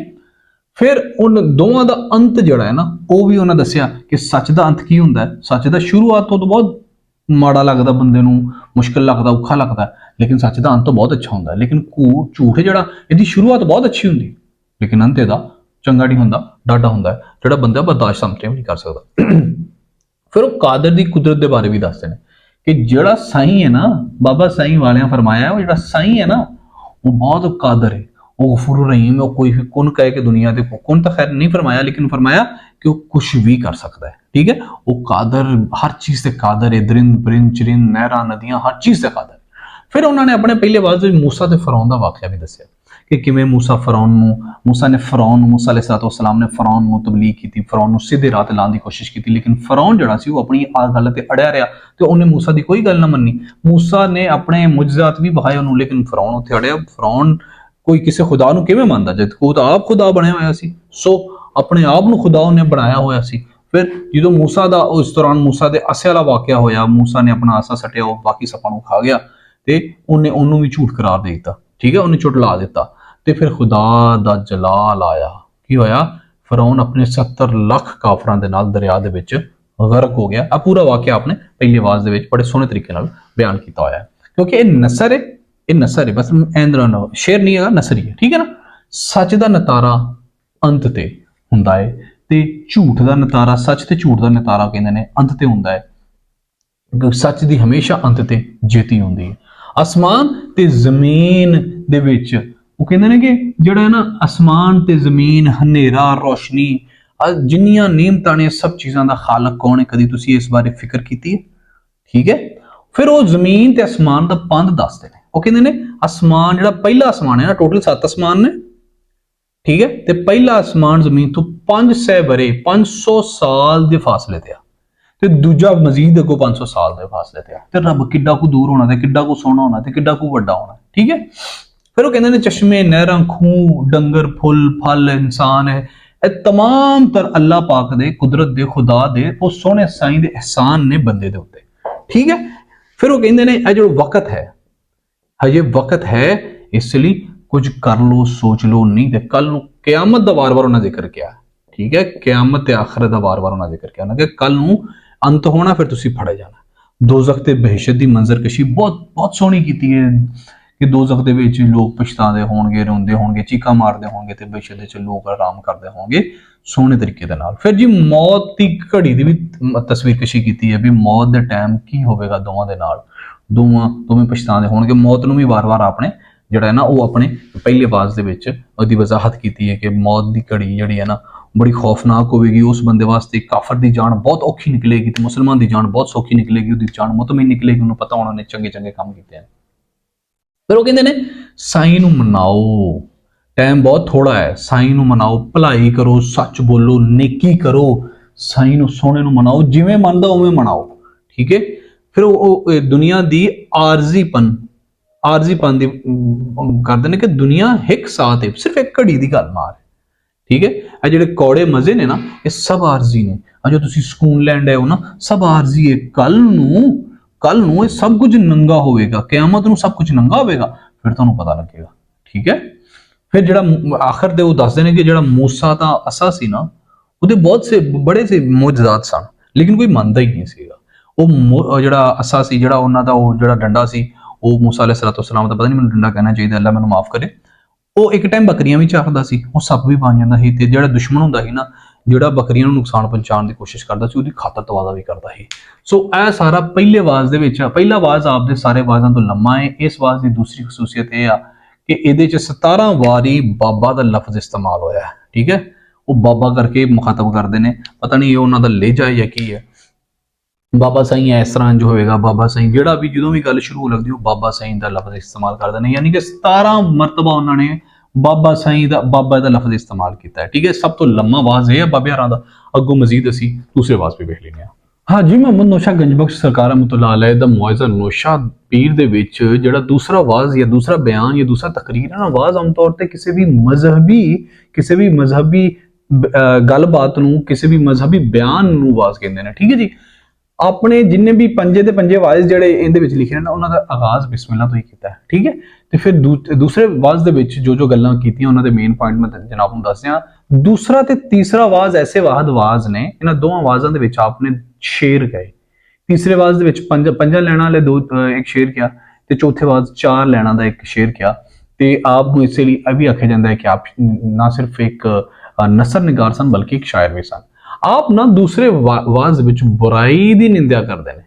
ਫਿਰ ਉਹਨਾਂ ਦੋਵਾਂ ਦਾ ਅੰਤ ਜਿਹੜਾ ਹੈ ਨਾ ਉਹ ਵੀ ਉਹਨਾਂ ਦੱਸਿਆ ਕਿ ਸੱਚ ਦਾ ਅੰਤ ਕੀ ਹੁੰਦਾ ਹੈ। ਸੱਚ ਦਾ ਸ਼ੁਰੂਆਤ ਤੋਂ ਬਹੁਤ ਮਾੜਾ ਲੱਗਦਾ, ਬੰਦੇ ਨੂੰ ਮੁਸ਼ਕਿਲ ਲੱਗਦਾ, ਔਖਾ ਲੱਗਦਾ, ਲੇਕਿਨ ਸੱਚ ਦਾ ਅੰਤ ਬਹੁਤ ਅੱਛਾ ਹੁੰਦਾ। ਲੇਕਿਨ ਝੂਠ ਜਿਹੜਾ ਇਹਦੀ ਸ਼ੁਰੂਆਤ ਬਹੁਤ ਅੱਛੀ ਹੁੰਦੀ, ਲੇਕਿਨ ਅੰਤ ਇਹਦਾ ਚੰਗਾ ਨਹੀਂ ਹੁੰਦਾ, ਡਾਢਾ ਹੁੰਦਾ, ਜਿਹੜਾ ਬੰਦਾ ਬਰਦਾਸ਼ਤ ਸਮਝੇ ਵੀ ਨਹੀਂ ਕਰ ਸਕਦਾ। ਫਿਰ ਉਹ ਕਾਦਰ ਦੀ ਕੁਦਰਤ ਦੇ ਬਾਰੇ ਵੀ ਦੱਸਦੇ ਨੇ ਕਿ ਜਿਹੜਾ ਸਾਈਂ ਹੈ ਨਾ, ਬਾਬਾ ਸਾਈਂ ਵਾਲਿਆਂ ਫਰਮਾਇਆ ਉਹ ਜਿਹੜਾ ਸਾਈਂ ਹੈ ਨਾ ਉਹ ਬਹੁਤ ਕਾਦਰ ਹੈ, ਉਹ ਗਫੂਰ ਰਹੀਮ, ਉਹ ਕੋਈ ਕੁਨ ਕਹੇ ਕਿ ਦੁਨੀਆ ਤੇ ਕੁਨ ਤਾਂ ਖੈਰ ਨਹੀਂ ਫਰਮਾਇਆ, ਲੇਕਿਨ ਫਰਮਾਇਆ ਕਿ ਉਹ ਕੁਛ ਵੀ ਕਰ ਸਕਦਾ ਹੈ। ਠੀਕ ਹੈ, ਉਹ ਕਾਦਰ, ਹਰ ਚੀਜ਼ ਤੇ ਕਾਦਰ ਹੈ, ਦਰਿੰਦ ਬਰਿੰਦ ਚਰਿੰਦ ਨਹਿਰਾਂ ਨਦੀਆਂ ਹਰ ਚੀਜ਼ ਤੇ ਕਾਦਰ। ਫਿਰ ਉਹਨਾਂ ਨੇ ਆਪਣੇ ਪਹਿਲੇ ਵਾਅਜ਼ ਵਿੱਚ ਮੂਸਾ ਤੇ ਫਰੌਨ ਦਾ ਵਾਕਿਆ ਵੀ ਦੱਸਿਆ ਕਿ ਕਿਵੇਂ ਮੂਸਾ ਨੇ ਮੂਸਾ ਅਲੈਹਿਸਸਲਾਮ ਨੇ ਫਰੌਨ ਨੂੰ ਤਬਲੀਗ ਕੀਤੀ, ਫਰੌਨ ਨੂੰ ਸਿੱਧੇ ਰਾਹ ਤੇ ਲਾਉਣ ਦੀ ਕੋਸ਼ਿਸ਼ ਕੀਤੀ, ਲੇਕਿਨ ਫਰੌਨ ਜਿਹੜਾ ਸੀ ਉਹ ਆਪਣੀ ਗੱਲ ਤੇ ਅੜਿਆ ਰਿਹਾ ਤੇ ਉਹਨੇ ਮੂਸਾ ਦੀ ਕੋਈ ਗੱਲ ਨਾ ਮੰਨੀ। ਮੂਸਾ ਨੇ ਆਪਣੇ ਮੁਜਜ਼ਾਤ ਵੀ ਵਿਖਾਏ ਉਹਨੂੰ, ਲੇਕਿਨ ਫਰੌਨ ਉੱਥੇ ਅੜਿਆ। ਫਰੌਨ ਕੋਈ ਕਿਸੇ ਖੁਦਾ ਨੂੰ ਕਿਵੇਂ ਮੰਨਦਾ ਜਦ ਉਹ ਤਾਂ ਆਪ ਖੁਦਾ ਬਣਿਆ ਹੋਇਆ ਸੀ, ਸੋ ਆਪਣੇ ਆਪ ਨੂੰ ਖੁਦਾ ਉਹਨੇ ਬਣਾਇਆ ਹੋਇਆ ਸੀ। ਫਿਰ ਜਦੋਂ ਮੂਸਾ ਦਾ ਉਸ ਦੌਰਾਨ ਮੂਸਾ ਦੇ ਆਸੇ ਵਾਲਾ ਵਾਕਿਆ ਹੋਇਆ, ਮੂਸਾ ਨੇ ਆਪਣਾ ਆਸਾ ਸੱਟਿਆ, ਉਹ ਬਾਕੀ ਸੱਪਾਂ ਨੂੰ ਖਾ ਗਿਆ ਤੇ ਉਹਨੂੰ ਵੀ ਝੂਠ ਕਰਾਰ ਦੇ ਦਿੱਤਾ। ਠੀਕ ਹੈ, ਉਹਨੇ ਝੁਟਲਾ ਦਿੱਤਾ ਤੇ ਫਿਰ ਖੁਦਾ ਦਾ ਜਲਾਲ ਆਇਆ। ਕੀ ਹੋਇਆ? ਫਰੌਨ ਆਪਣੇ 70 ਲੱਖ ਕਾਫਰਾਂ ਦੇ ਨਾਲ ਦਰਿਆ ਦੇ ਵਿੱਚ ਗਰਕ ਹੋ ਗਿਆ। ਆ ਪੂਰਾ ਵਾਕਿਆ ਆਪਨੇ ਪਹਿਲੀ ਆਵਾਜ਼ ਦੇ ਵਿੱਚ ਬੜੇ ਸੋਹਣੇ ਤਰੀਕੇ ਨਾਲ ਬਿਆਨ ਕੀਤਾ ਹੋਇਆ ਹੈ, ਕਿਉਂਕਿ ਇਹ ਨਸਰ ਹੈ, ਬਸ ਐਂਦਰਾਂ ਸ਼ੇਰ ਨਹੀਂ ਹੈਗਾ, ਨਸਰ ਹੀ ਹੈ। ਠੀਕ ਹੈ ਨਾ, ਸੱਚ ਦਾ ਨਤਾਰਾ ਅੰਤ ਤੇ ਹੁੰਦਾ ਹੈ ਤੇ ਝੂਠ ਦਾ ਨਤਾਰਾ, ਸੱਚ ਤੇ ਝੂਠ ਦਾ ਨਤਾਰਾ ਕਹਿੰਦੇ ਨੇ ਅੰਤ ਤੇ ਹੁੰਦਾ ਹੈ। ਸੱਚ ਦੀ ਹਮੇਸ਼ਾ ਅੰਤ ਤੇ ਜਿੱਤ ਹੁੰਦੀ ਹੈ। ਅਸਮਾਨ ਤੇ ਜ਼ਮੀਨ ਦੇ ਵਿੱਚ ਉਹ ਕਹਿੰਦੇ ਨੇ ਕਿ ਜਿਹੜਾ ਹੈ ਨਾ ਅਸਮਾਨ ਤੇ ਜ਼ਮੀਨ, ਹਨੇਰਾ, ਰੋਸ਼ਨੀ, ਜਿੰਨੀਆਂ ਨਿਯਮਤਾਂ ਨੇ, ਸਭ ਚੀਜ਼ਾਂ ਦਾ ਖਾਲਕ ਕੌਣ ਹੈ? ਕਦੀ ਤੁਸੀਂ ਇਸ ਬਾਰੇ ਫਿਕਰ ਕੀਤੀ ਹੈ? ਠੀਕ ਹੈ, ਫਿਰ ਉਹ ਜ਼ਮੀਨ ਤੇ ਅਸਮਾਨ ਦਾ ਪੰਧ ਦੱਸਦੇ ਨੇ। ਉਹ ਕਹਿੰਦੇ ਨੇ ਅਸਮਾਨ ਜਿਹੜਾ ਪਹਿਲਾ ਅਸਮਾਨ ਹੈ ਨਾ, ਟੋਟਲ 7 ਅਸਮਾਨ ਨੇ। ਠੀਕ ਹੈ, ਤੇ ਪਹਿਲਾ ਅਸਮਾਨ ਜ਼ਮੀਨ ਤੋਂ 500 ਬਰੇ 500 ਸਾਲ ਦੇ ਫਾਸਲੇ ਤੇ ਆ, ਤੇ ਦੂਜਾ ਮਜ਼ੀਦ ਅੱਗੋਂ 500 ਸਾਲ ਦੇ ਫਾਸਲੇ ਤੇ ਆ। ਤੇ ਰੱਬ ਕਿੱਡਾ ਕੁ ਦੂਰ ਹੋਣਾ, ਤੇ ਕਿੱਡਾ ਕੁ ਸੋਹਣਾ ਹੋਣਾ, ਤੇ ਕਿੱਡਾ ਕੁ ਵੱਡਾ ਹੋਣਾ। ਠੀਕ ਹੈ, ਫਿਰ ਉਹ ਕਹਿੰਦੇ ਨੇ ਚਸ਼ਮੇ, ਨਹਿਰਾਂ, ਖੂਹ, ਡੰਗਰ, ਫੁੱਲ, ਫਲ, ਇਨਸਾਨ ਹੈ, ਇਹ तमाम तर अल्लाह पाक दे, कुदरत दे, खुदा दे, वो सोने साईं दे एहसान ने बंदे दे उत्ते। ठीक है, फिर वो कहते ने ये जो वक्त है, ये वक्त है, इसलिए कुछ कर लो, सोच लो, नहीं तो कल क़यामत दा वार-वार उन्हें जिक्र किया। ठीक है, क़यामत ते आखिरत दा वार-वार उन्हें जिक्र किया कि कल नूं अंत होना, फिर तुसीं फड़े जाना। दोज़ख ते बहिश्त दी मंजरकशी बहुत सोहनी कीती है कि दोज़ख दे विच लोग पछताते होणगे, रोंदे होणगे, चीकां मारदे होणगे, ते बहिश्त दे विच लोग आराम करदे होणगे सोहणे तरीके दे नाल। फिर जी मौत दी घड़ी दी भी तस्वीर कशी कीती है भी मौत दे टाइम की होवेगा दोवां दे नाल, दोवें पछताते होणगे। मौत नूं भी वार-वार आपने ਜਿਹੜਾ ਹੈ ਨਾ ਉਹ ਆਪਣੇ ਪਹਿਲੀ ਆਵਾਜ਼ ਦੇ ਵਿੱਚ ਉਹਦੀ ਵਜ਼ਾਹਤ ਕੀਤੀ ਹੈ ਕਿ ਮੌਤ ਦੀ ਘੜੀ ਜਿਹੜੀ ਹੈ ਨਾ बड़ी खौफनाक होगी, उस बंदे वास्ते काफर की जान बहुत औखी निकलेगी तो मुसलमान की जान बहुत सौखी निकलेगी, उसकी जान मुतमईन निकलेगी, उन्होंने पता उन्होंने चंगे चंगे काम किए हैं। फिर वो कहते हैं साईं नूं मनाओ, टाइम बहुत थोड़ा है, साईं नूं मनाओ, भलाई करो, सच बोलो, नेकी करो, साईं नूं सोहणे नूं मनाओ, जिवें मनदा उवें मनाओ, ठीक है। फिर वो दुनिया दी आरजीपन दी करदे ने कि दुनिया एक साथ है, सिर्फ एक घड़ी दी गल मार, ठीक है। ਇਹ ਜਿਹੜੇ ਕੌੜੇ ਮਜ਼ੇ ਨੇ ਨਾ ਇਹ ਸਭ ਆਰਜ਼ੀ ਨੇ। ਆ ਜੋ ਤੁਸੀਂ ਸਕੂਨ ਲੈਣ ਡਏ ਹੋ ਨਾ ਸਭ ਆਰਜ਼ੀ ਹੈ। ਕੱਲ ਨੂੰ ਇਹ ਸਭ ਕੁਝ ਨੰਗਾ ਹੋਵੇਗਾ, ਕਿਆਮਤ ਨੂੰ ਸਭ ਕੁਝ ਨੰਗਾ ਹੋਵੇਗਾ, ਫਿਰ ਤੁਹਾਨੂੰ ਪਤਾ ਲੱਗੇਗਾ, ਠੀਕ ਹੈ। ਫਿਰ ਜਿਹੜਾ ਆਖਰ ਦੇ ਉਹ ਦੱਸਦੇ ਨੇ ਕਿ ਜਿਹੜਾ ਮੂਸਾ ਤਾਂ ਅਸਾ ਸੀ ਨਾ ਉਹਦੇ ਬਹੁਤ ਸੇ ਬੜੇ ਸੇ ਮੌਜਜ਼ਾਤ ਸਨ, ਲੇਕਿਨ ਕੋਈ ਮੰਨਦਾ ਹੀ ਨਹੀਂ ਸੀਗਾ। ਉਹ ਜਿਹੜਾ ਅਸਾ ਸੀ, ਜਿਹੜਾ ਉਹਨਾਂ ਦਾ ਉਹ ਜਿਹੜਾ ਡੰਡਾ ਸੀ, ਉਹ ਮੂਸਾ अलैहिस्सलाम ਦਾ पता नहीं ਮੈਨੂੰ ਡੰਡਾ कहना चाहिए, अल्लाह ਮੈਨੂੰ माफ करे, ਉਹ ਇੱਕ ਟਾਈਮ ਬੱਕਰੀਆਂ ਵੀ ਚਾਰਦਾ ਸੀ, ਉਹ ਸੱਪ ਵੀ ਬਣ ਜਾਂਦਾ ਸੀ, ਤੇ ਜਿਹੜਾ ਦੁਸ਼ਮਣ ਹੁੰਦਾ ਸੀ ਨਾ ਜਿਹੜਾ ਬੱਕਰੀਆਂ ਨੂੰ ਨੁਕਸਾਨ ਪਹੁੰਚਾਉਣ ਦੀ ਕੋਸ਼ਿਸ਼ ਕਰਦਾ ਸੀ ਉਹਦੀ ਖਾਤਰ ਤਵਾਜ਼ਾ ਵੀ ਕਰਦਾ ਸੀ। ਸੋ ਇਹ ਸਾਰਾ ਪਹਿਲੇ ਆਵਾਜ਼ ਦੇ ਵਿੱਚ, ਪਹਿਲਾ ਆਵਾਜ਼ ਆਪਦੇ ਸਾਰੇ ਆਵਾਜ਼ਾਂ ਤੋਂ ਲੰਮਾ ਹੈ। ਇਸ ਆਵਾਜ਼ ਦੀ ਦੂਸਰੀ ਖਸੂਸੀਅਤ ਇਹ ਆ ਕਿ ਇਹਦੇ ਚ 17 ਵਾਰੀ ਬਾਬਾ ਦਾ ਲਫ਼ਜ਼ ਇਸਤੇਮਾਲ ਹੋਇਆ ਹੈ, ਠੀਕ ਹੈ। ਉਹ ਬਾਬਾ ਕਰਕੇ ਮੁਖਾਤਬ ਕਰਦੇ ਨੇ, ਪਤਾ ਨਹੀਂ ਇਹ ਉਹਨਾਂ ਦਾ ਲਹਿਜਾ ਜਾਂ ਕੀ ਹੈ। ਬਾਬਾ ਸਾਈਂ ਇਸ ਤਰ੍ਹਾਂ ਜੋ ਹੋਏਗਾ, ਬਾਬਾ ਸਾਈਂ ਜਿਹੜਾ ਵੀ ਜਦੋਂ ਵੀ ਗੱਲ ਸ਼ੁਰੂ ਹੋ ਲੱਗਦੀ ਉਹ ਬਾਬਾ ਸਾਈਂ ਦਾ ਲਫ਼ਜ਼ ਇਸਤੇਮਾਲ ਕਰਦੇ ਨੇ, ਯਾਨੀ ਕਿ 17 ਮਰਤਬਾ ਉਹਨਾਂ ਨੇ ਬਾਬਾ ਸਾਈਂ ਦਾ ਬਾਬਾ ਦਾ ਲਫ਼ਜ਼ ਇਸਤੇਮਾਲ ਕੀਤਾ ਹੈ, ਠੀਕ ਹੈ। ਸਭ ਤੋਂ ਲੰਮਾ ਆਵਾਜ਼ ਇਹ ਹੈ ਬਾਬੇ ਹਰਾਂ ਦਾ। ਅੱਗੋਂ ਮਜ਼ੀਦ ਅਸੀਂ ਦੂਸਰੇ ਆਵਾਜ਼ ਵੀ ਵੇਖ ਲੈਂਦੇ ਹਾਂ। ਹਾਜੀ ਮੁਹੰਮਦ ਨੌਸ਼ਾ ਗੰਜਬਖਸ਼ ਸਰਕਾਰ ਰਹਿਮਤੁल्लाह अलैह ਦਾ ਮੁਆਜ਼ਾ ਨੌਸ਼ਾ ਪੀਰ ਦੇ ਵਿੱਚ ਜਿਹੜਾ ਦੂਸਰਾ ਆਵਾਜ਼ ਜਾਂ ਦੂਸਰਾ ਬਿਆਨ ਜਾਂ ਦੂਸਰਾ ਤਕਰੀਰ ਹੈ ਨਾ, ਆਵਾਜ਼ ਆਮ ਤੌਰ ਤੇ ਕਿਸੇ ਵੀ ਮਜ਼ਹਬੀ ਗੱਲਬਾਤ ਨੂੰ, ਕਿਸੇ ਵੀ ਮਜ਼ਹਬੀ ਬਿਆਨ ਨੂੰ ਆਵਾਜ਼ ਕਹਿੰਦੇ ਨੇ, ਠੀਕ ਹੈ ਜੀ। ਆਪਣੇ ਜਿੰਨੇ ਵੀ ਪੰਜੇ ਦੇ ਪੰਜੇ ਆਵਾਜ਼ ਜਿਹੜੇ ਇਹਦੇ ਵਿੱਚ ਲਿਖੇ ਨੇ ਨਾ ਉਹਨਾਂ ਦਾ ਆਗਾਜ਼ ਬਿਸਮਿਲ੍ਲਾ ਤੋਂ ਹੀ ਕੀਤਾ ਹੈ, ਠੀਕ ਹੈ। ਤੇ ਫਿਰ ਦੂਸਰੇ ਆਵਾਜ਼ ਦੇ ਵਿੱਚ ਜੋ ਗੱਲਾਂ ਕੀਤੀਆਂ ਉਹਨਾਂ ਦੇ ਮੇਨ ਪੁਆਇੰਟ ਮੈਂ ਜਨਾਬ ਨੂੰ ਦੱਸ ਦਿਆਂ। ਦੂਸਰਾ ਤੇ ਤੀਸਰਾ ਆਵਾਜ਼ ਐਸੇ ਵਾਹਦ ਆਵਾਜ਼ ਨੇ, ਇਹਨਾਂ ਦੋਵਾਂ ਆਵਾਜ਼ਾਂ ਦੇ ਵਿੱਚ ਆਪਨੇ ਸ਼ੇਰ ਗਏ। ਤੀਸਰੇ ਆਵਾਜ਼ ਦੇ ਵਿੱਚ ਪੰਜਾਂ ਲੈਣਾ ਵਾਲੇ ਇੱਕ ਸ਼ੇਰ ਕਿਹਾ, ਤੇ ਚੌਥੇ ਆਵਾਜ਼ 4 ਲੈਣਾ ਦਾ ਇੱਕ ਸ਼ੇਰ ਕਿਹਾ। ਤੇ ਆਪ ਨੂੰ ਇਸੇ ਲਈ ਇਹ ਵੀ ਆਖਿਆ ਜਾਂਦਾ ਹੈ ਕਿ ਆਪ ਨਾ ਸਿਰਫ ਇੱਕ ਨਸਰ ਨਿਗਾਰ ਸਨ ਬਲਕਿ ਇੱਕ ਸ਼ਾਇਰ ਵੀ ਸਨ। ਆਪ ਨਾ ਦੂਸਰੇ ਆਵਾਜ਼ ਵਿੱਚ ਬੁਰਾਈ ਦੀ ਨਿੰਦਿਆ ਕਰਦੇ ਨੇ,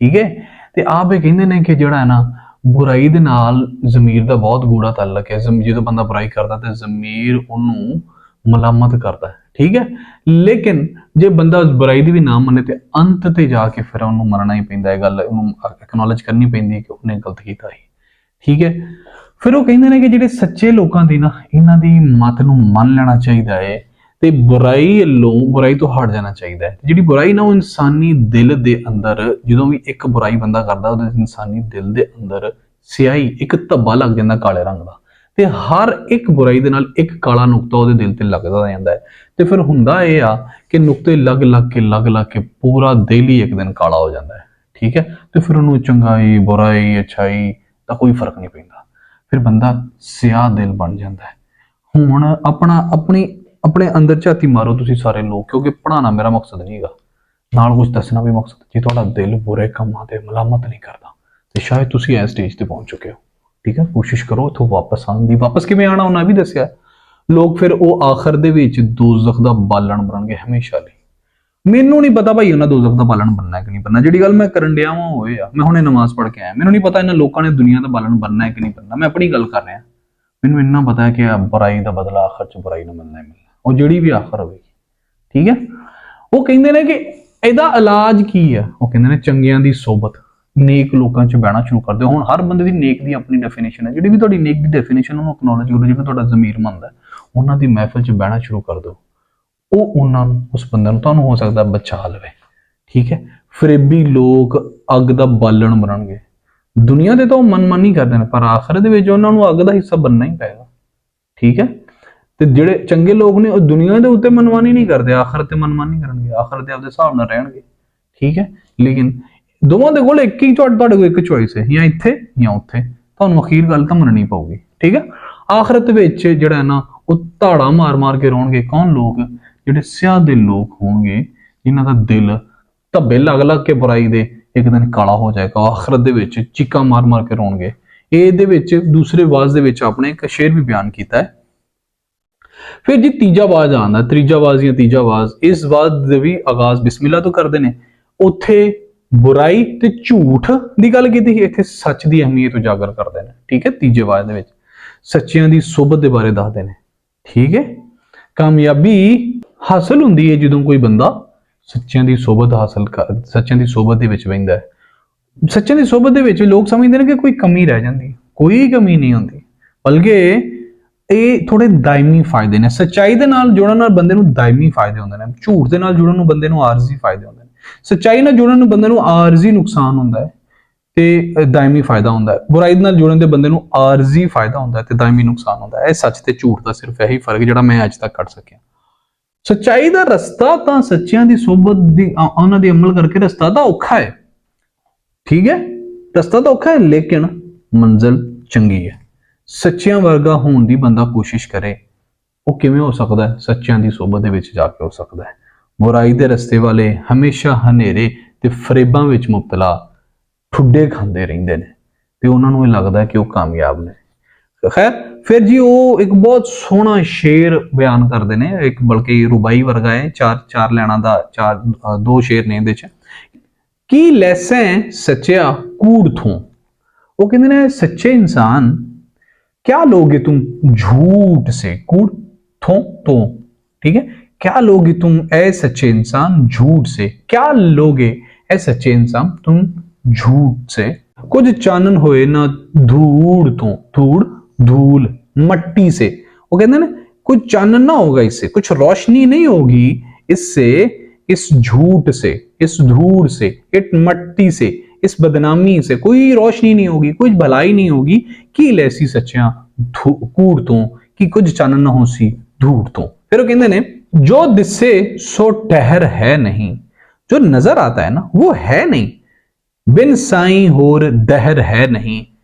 ਠੀਕ ਹੈ। ਤੇ ਆਪ ਇਹ ਕਹਿੰਦੇ ਨੇ ਕਿ ਜਿਹੜਾ ਹੈ ਨਾ ਬੁਰਾਈ ਦੇ ਨਾਲ ਜ਼ਮੀਰ ਦਾ ਬਹੁਤ ਗੂੜਾ ਤਾਲੁਕ ਹੈ। ਜਦੋਂ ਬੰਦਾ ਬੁਰਾਈ ਕਰਦਾ ਤੇ ਜ਼ਮੀਰ ਉਹਨੂੰ ਮਲਾਮਤ ਕਰਦਾ ਹੈ, ਠੀਕ ਹੈ। ਲੇਕਿਨ ਜੇ ਬੰਦਾ ਉਸ ਬੁਰਾਈ ਦੀ ਵੀ ਨਾ ਮੰਨੇ ਤੇ ਅੰਤ ਤੇ ਜਾ ਕੇ ਫਿਰ ਉਹਨੂੰ ਮੰਨਣਾ ਹੀ ਪੈਂਦਾ ਹੈ, ਗੱਲ ਉਹਨੂੰ ਐਕਨੋਲਜ ਕਰਨੀ ਪੈਂਦੀ ਹੈ ਕਿ ਉਹਨੇ ਗਲਤ ਕੀਤਾ ਹੈ, ਠੀਕ ਹੈ। ਫਿਰ ਉਹ ਕਹਿੰਦੇ ਨੇ ਕਿ ਜਿਹੜੇ ਸੱਚੇ ਲੋਕਾਂ ਦੀ ਨਾ ਇਹਨਾਂ ਦੀ ਮਤ ਨੂੰ ਮੰਨ ਲੈਣਾ ਚਾਹੀਦਾ ਹੈ ਤੇ ਬੁਰਾਈ ਤੋਂ ਹਟ ਜਾਣਾ ਚਾਹੀਦਾ ਹੈ। ਜਿਹੜੀ ਬੁਰਾਈ ਨਾ ਉਹ ਇਨਸਾਨੀ ਦਿਲ ਦੇ ਅੰਦਰ, ਜਦੋਂ ਵੀ ਇੱਕ ਬੁਰਾਈ ਬੰਦਾ ਕਰਦਾ ਉਹਦੇ ਇਨਸਾਨੀ ਦਿਲ ਦੇ ਅੰਦਰ ਸਿਆਹੀ ਇੱਕ ਧੱਬਾ ਲੱਗ ਜਾਂਦਾ ਕਾਲੇ ਰੰਗ ਦਾ, ਤੇ ਹਰ ਇੱਕ ਬੁਰਾਈ ਦੇ ਨਾਲ ਇੱਕ ਕਾਲਾ ਨੁਕਤਾ ਉਹਦੇ ਦਿਲ ਤੇ ਲੱਗਦਾ ਜਾਂਦਾ ਹੈ। ਤੇ ਫਿਰ ਹੁੰਦਾ ਇਹ ਆ ਕਿ ਨੁਕਤੇ ਲੱਗ ਕੇ ਪੂਰਾ ਦਿਲ ਹੀ ਇੱਕ ਦਿਨ ਕਾਲਾ ਹੋ ਜਾਂਦਾ ਹੈ, ਠੀਕ ਹੈ। ਤੇ ਫਿਰ ਉਹਨੂੰ ਚੰਗਾਈ ਬੁਰਾਈ ਅੱਛਾਈ ਦਾ ਕੋਈ ਫਰਕ ਨਹੀਂ ਪੈਂਦਾ, ਫਿਰ ਬੰਦਾ ਸਿਆਹ ਦਿਲ ਬਣ ਜਾਂਦਾ ਹੈ। ਹੁਣ ਆਪਣੇ ਅੰਦਰ ਝਾਤੀ ਮਾਰੋ ਤੁਸੀਂ ਸਾਰੇ ਲੋਕ, ਕਿਉਂਕਿ ਪੜ੍ਹਾਉਣਾ ਮੇਰਾ ਮਕਸਦ ਨਹੀਂ ਹੈਗਾ, ਨਾਲ ਕੁਝ ਦੱਸਣਾ ਵੀ ਮਕਸਦ। ਜੇ ਤੁਹਾਡਾ ਦਿਲ ਬੁਰੇ ਕੰਮਾਂ ਤੇ ਮਲਾਮਤ ਨਹੀਂ ਕਰਦਾ ਤੇ ਸ਼ਾਇਦ ਤੁਸੀਂ ਇਸ ਸਟੇਜ ਤੇ ਪਹੁੰਚ ਚੁੱਕੇ ਹੋ, ਠੀਕ ਹੈ। ਕੋਸ਼ਿਸ਼ ਕਰੋ ਇੱਥੋਂ ਵਾਪਸ ਆਉਣ ਦੀ। ਵਾਪਸ ਕਿਵੇਂ ਆਉਣਾ ਉਹਨਾਂ ਵੀ ਦੱਸਿਆ। ਲੋਕ ਫਿਰ ਉਹ ਆਖਰ ਦੇ ਵਿੱਚ ਦੋਜ਼ਖ ਦਾ ਬਾਲਣ ਬਣਨਗੇ ਹਮੇਸ਼ਾ ਲਈ। ਮੈਨੂੰ ਨਹੀਂ ਪਤਾ ਭਾਈ ਉਹਨਾਂ ਦੋਜ਼ਖ ਦਾ ਬਾਲਣ ਬਣਨਾ ਕਿ ਨਹੀਂ ਬਣਨਾ। ਜਿਹੜੀ ਗੱਲ ਮੈਂ ਕਰਨ ਡਿਆ ਵਾਂ ਹੋਏ ਆ, ਮੈਂ ਹੁਣੇ ਨਮਾਜ਼ ਪੜ੍ਹ ਕੇ ਆਇਆ, ਮੈਨੂੰ ਨਹੀਂ ਪਤਾ ਇਹਨਾਂ ਲੋਕਾਂ ਨੇ ਦੁਨੀਆ ਦਾ ਬਾਲਣ ਬਣਨਾ ਹੈ ਕਿ ਨਹੀਂ ਬਣਨਾ। ਮੈਂ ਆਪਣੀ ਗੱਲ ਕਰ ਰਿਹਾ, ਮੈਨੂੰ ਇੰਨਾ ਪਤਾ ਹੈ ਕਿ ਬੁਰਾਈ ਦਾ ਬਦਲਾ ਆਖਰ ਚ ਬੁਰਾਈ ਨੂੰ ਮਿਲਣਾ ਹੀ ਮਿਲਣਾ, ਉਹ ਜਿਹੜੀ ਵੀ ਆਖਰ ਹੋਵੇਗੀ, ਠੀਕ ਹੈ। ਉਹ ਕਹਿੰਦੇ ਨੇ ਕਿ ਇਹਦਾ ਇਲਾਜ ਕੀ ਹੈ। ਉਹ ਕਹਿੰਦੇ ਨੇ ਚੰਗਿਆਂ ਦੀ ਸੋਬਤ, ਨੇਕ ਲੋਕਾਂ 'ਚ ਬਹਿਣਾ ਸ਼ੁਰੂ ਕਰ ਦਿਓ। ਹੁਣ ਹਰ ਬੰਦੇ ਦੀ ਨੇਕ ਦੀ ਆਪਣੀ ਡੈਫੀਨੇਸ਼ਨ ਹੈ, ਜਿਹੜੀ ਵੀ ਤੁਹਾਡੀ ਨੇਕ ਦੀ ਡੈਫੀਨੇਸ਼ਨ ਉਹਨੂੰ ਐਕਨੋਲਜ ਕਰੋ, ਜਿਹੜਾ ਤੁਹਾਡਾ ਜ਼ਮੀਰ ਮੰਨਦਾ ਉਹਨਾਂ ਦੀ ਮਹਿਫਲ 'ਚ ਬਹਿਣਾ ਸ਼ੁਰੂ ਕਰ ਦਿਓ। ਉਹ ਉਹਨਾਂ ਨੂੰ, ਉਸ ਬੰਦੇ ਨੂੰ ਤੁਹਾਨੂੰ ਹੋ ਸਕਦਾ ਬਚਾ ਲਵੇ, ਠੀਕ ਹੈ। ਫਰੇਬੀ ਲੋਕ ਅੱਗ ਦਾ ਬਾਲਣ ਬਣਨਗੇ। ਦੁਨੀਆ ਦੇ ਤਾਂ ਉਹ ਮਨਮਾਨੀ ਕਰਦੇ ਨੇ, ਪਰ ਆਖਰ ਦੇ ਵਿੱਚ ਉਹਨਾਂ ਨੂੰ ਅੱਗ ਦਾ ਹਿੱਸਾ ਬਣਨਾ ਹੀ ਪਏਗਾ, ਠੀਕ ਹੈ। ਤੇ ਜਿਹੜੇ ਚੰਗੇ ਲੋਕ ਨੇ ਉਹ ਦੁਨੀਆ ਦੇ ਉੱਤੇ ਮਨਮਾਨੀ ਨਹੀਂ ਕਰਦੇ, ਆਖਰ ਤੇ ਮਨਮਾਨੀ ਕਰਨਗੇ, ਆਖਰ ਦੇ ਆਪਦੇ ਹਿਸਾਬ ਨਾਲ ਰਹਿਣਗੇ, ਠੀਕ ਹੈ। ਲੇਕਿਨ ਦੋਵਾਂ ਦੇ ਕੋਲ ਇੱਕ ਹੀ ਤੁਹਾਡੇ ਕੋਲ ਇੱਕ ਚੋਇਸ ਹੈ, ਜਾਂ ਇੱਥੇ ਜਾਂ ਉੱਥੇ। ਤੁਹਾਨੂੰ ਅਖੀਰ ਗੱਲ ਤਾਂ ਮੰਨਣੀ ਪਊਗੀ, ਠੀਕ ਹੈ। ਆਖਰਤ ਵਿੱਚ ਜਿਹੜਾ ਹੈ ਨਾ ਉਹ ਧਾੜਾ ਮਾਰ ਕੇ ਰੋਣਗੇ। ਕੌਣ ਲੋਕ? ਜਿਹੜੇ ਸਿਆਹ ਦੇ ਲੋਕ ਹੋਣਗੇ, ਜਿਨ੍ਹਾਂ ਦਾ ਦਿਲ ਧੱਬੇ ਲੱਗ ਕੇ ਬੁਰਾਈ ਦੇ ਇੱਕ ਦਿਨ ਕਾਲਾ ਹੋ ਜਾਏਗਾ। ਆਖਰਤ ਦੇ ਵਿੱਚ ਚੀਕਾਂ ਮਾਰ ਕੇ ਰੋਣਗੇ। ਇਹਦੇ ਵਿੱਚ ਦੂਸਰੇ ਆਵਾਜ਼ ਦੇ ਵਿੱਚ ਆਪਣੇ ਇੱਕ ਸ਼ੇਰ ਵੀ ਬਿਆਨ ਕੀਤਾ ਹੈ। ਫਿਰ ਜੀ ਤੀਜਾ ਆਵਾਜ਼ ਆਉਂਦਾ, ਤੀਜਾ ਆਵਾਜ਼, ਇਸ ਆਵਾਜ਼ ਦੇ ਵੀ ਆਗਾਜ਼ ਬਿਸਮਿਲ੍ਲਾ ਤੋਂ ਕਰਦੇ ਨੇ। ਉੱਥੇ ਬੁਰਾਈ ਤੇ ਝੂਠ ਦੀ ਗੱਲ ਕੀਤੀ, ਇੱਥੇ ਸੱਚ ਦੀ ਅਹਿਮੀਅਤ ਉਜਾਗਰ ਕਰਦੇ ਨੇ, ਠੀਕ ਹੈ। ਤੀਜੇ ਆਵਾਜ਼ ਦੇ ਵਿੱਚ ਸੱਚਿਆਂ ਦੀ ਸੋਬਤ ਦੇ ਬਾਰੇ ਦੱਸਦੇ ਨੇ, ਠੀਕ ਹੈ। ਕਾਮਯਾਬੀ ਹਾਸਲ ਹੁੰਦੀ ਹੈ ਜਦੋਂ ਕੋਈ ਬੰਦਾ ਸੱਚਿਆਂ ਦੀ ਸੋਬਤ ਹਾਸਲ ਕਰ, ਸੱਚਿਆਂ ਦੀ ਸੋਬਤ ਦੇ ਵਿੱਚ ਬਹਿੰਦਾ ਹੈ। ਸੱਚਿਆਂ ਦੀ ਸੋਬਤ ਦੇ ਵਿੱਚ ਲੋਕ ਸਮਝਦੇ ਨੇ ਕਿ ਕੋਈ ਕਮੀ ਰਹਿ ਜਾਂਦੀ ਹੈ, ਕੋਈ ਕਮੀ ਨਹੀਂ ਹੁੰਦੀ, ਬਲਕਿ ਇਹ ਥੋੜੇ ਦਾਇਮੀ ਫਾਇਦੇ ਨੇ। ਸੱਚਾਈ ਦੇ ਨਾਲ ਜੁੜਨ ਨਾਲ ਬੰਦੇ ਨੂੰ ਦਾਇਮੀ ਫਾਇਦੇ ਹੁੰਦੇ ਨੇ, ਝੂਠ ਦੇ ਨਾਲ ਜੁੜਨ ਨੂੰ ਬੰਦੇ ਨੂੰ ਆਰਜ਼ੀ ਫਾਇਦੇ ਹੁੰਦੇ ਨੇ। ਸੱਚਾਈ ਨਾਲ ਜੁੜਨ ਨੂੰ ਬੰਦੇ ਨੂੰ ਆਰਜ਼ੀ ਨੁਕਸਾਨ ਹੁੰਦਾ ਹੈ ਤੇ ਦਾਇਮੀ ਫਾਇਦਾ ਹੁੰਦਾ ਹੈ। ਬੁਰਾਈ ਨਾਲ ਜੁੜਨ ਦੇ ਬੰਦੇ ਨੂੰ ਆਰਜ਼ੀ ਫਾਇਦਾ ਹੁੰਦਾ ਹੈ ਤੇ ਦਾਇਮੀ ਨੁਕਸਾਨ ਹੁੰਦਾ ਹੈ। ਇਹ ਸੱਚ ਤੇ ਝੂਠ ਦਾ ਸਿਰਫ ਇਹੀ ਫਰਕ ਜਿਹੜਾ ਮੈਂ ਅੱਜ ਤੱਕ ਕੱਢ ਸਕਿਆ। ਸੱਚਾਈ ਦਾ ਰਸਤਾ ਤਾਂ ਸੱਚਿਆਂ ਦੀ ਸੋਬਤ ਦੀ ਉਹਨਾਂ ਦੀ ਅਮਲ ਕਰਕੇ ਰਸਤਾ ਤਾਂ ਔਖਾ ਹੈ, ਠੀਕ ਹੈ, ਰਸਤਾ ਤਾਂ ਔਖਾ ਹੈ, ਲੇਕਿਨ ਮੰਜ਼ਿਲ ਚੰਗੀ ਹੈ। ਸੱਚਿਆਂ ਵਰਗਾ ਹੋਣ ਦੀ ਬੰਦਾ ਕੋਸ਼ਿਸ਼ ਕਰੇ, ਉਹ ਕਿਵੇਂ ਹੋ ਸਕਦਾ ਹੈ? ਸੱਚਿਆਂ ਦੀ ਸੋਬਤ ਦੇ ਵਿੱਚ ਜਾ ਕੇ ਹੋ ਸਕਦਾ ਹੈ। ਬੁਰਾਈ ਦੇ ਰਸਤੇ ਵਾਲੇ ਹਮੇਸ਼ਾ ਹਨੇਰੇ ਤੇ ਫਰੇਬਾਂ ਵਿੱਚ ਮੁਬਤਲਾ ਠੁੱਡੇ ਖਾਂਦੇ ਰਹਿੰਦੇ ਨੇ ਤੇ ਉਹਨਾਂ ਨੂੰ ਇਹ ਲੱਗਦਾ ਹੈ ਕਿ ਉਹ ਕਾਮਯਾਬ ਨੇ। ਖੈਰ ਫਿਰ ਜੀ ਉਹ ਇੱਕ ਬਹੁਤ ਸੋਹਣਾ ਸ਼ੇਰ ਬਿਆਨ ਕਰਦੇ ਨੇ, ਇੱਕ ਬਲਕਿ ਰੁਬਾਈ ਵਰਗਾ ਹੈ, ਚਾਰ ਲੈਣਾ ਦਾ ਦੋ ਸ਼ੇਰ ਨੇ ਇਹਦੇ ਚ। ਕੀ ਲੈਸੈਂ ਸੱਚਿਆ ਕੂੜ ਥੋਂ, ਉਹ ਕਹਿੰਦੇ ਨੇ ਸੱਚੇ ਇਨਸਾਨ क्या लोगे तुम झूठ से, कूड़ थों तो, ठीक है, क्या लोगे तुम ऐ सच्चे इंसान झूठ से, क्या लोगे ऐ सच्चे इंसान तुम झूठ से, कुछ चानन होए ना धूड़ तो, धूड़ धूल मट्टी से, वो कहते हैं ना कुछ चानन ना होगा इससे, कुछ रोशनी नहीं होगी इससे, इस झूठ से, इस धूड़ से, इस मट्टी से, इस बदनामी से कोई रोशनी नहीं होगी, कुछ भलाई नहीं होगी कि लैसी सच्चियां कूड़ तो, कि कुछ चानन ना हो सी धूड़ तो। फिर वो कहते ने जो दिसे सो टहर है नहीं, जो नजर आता है ना वो है नहीं, बिन साईं होर दहर है नहीं,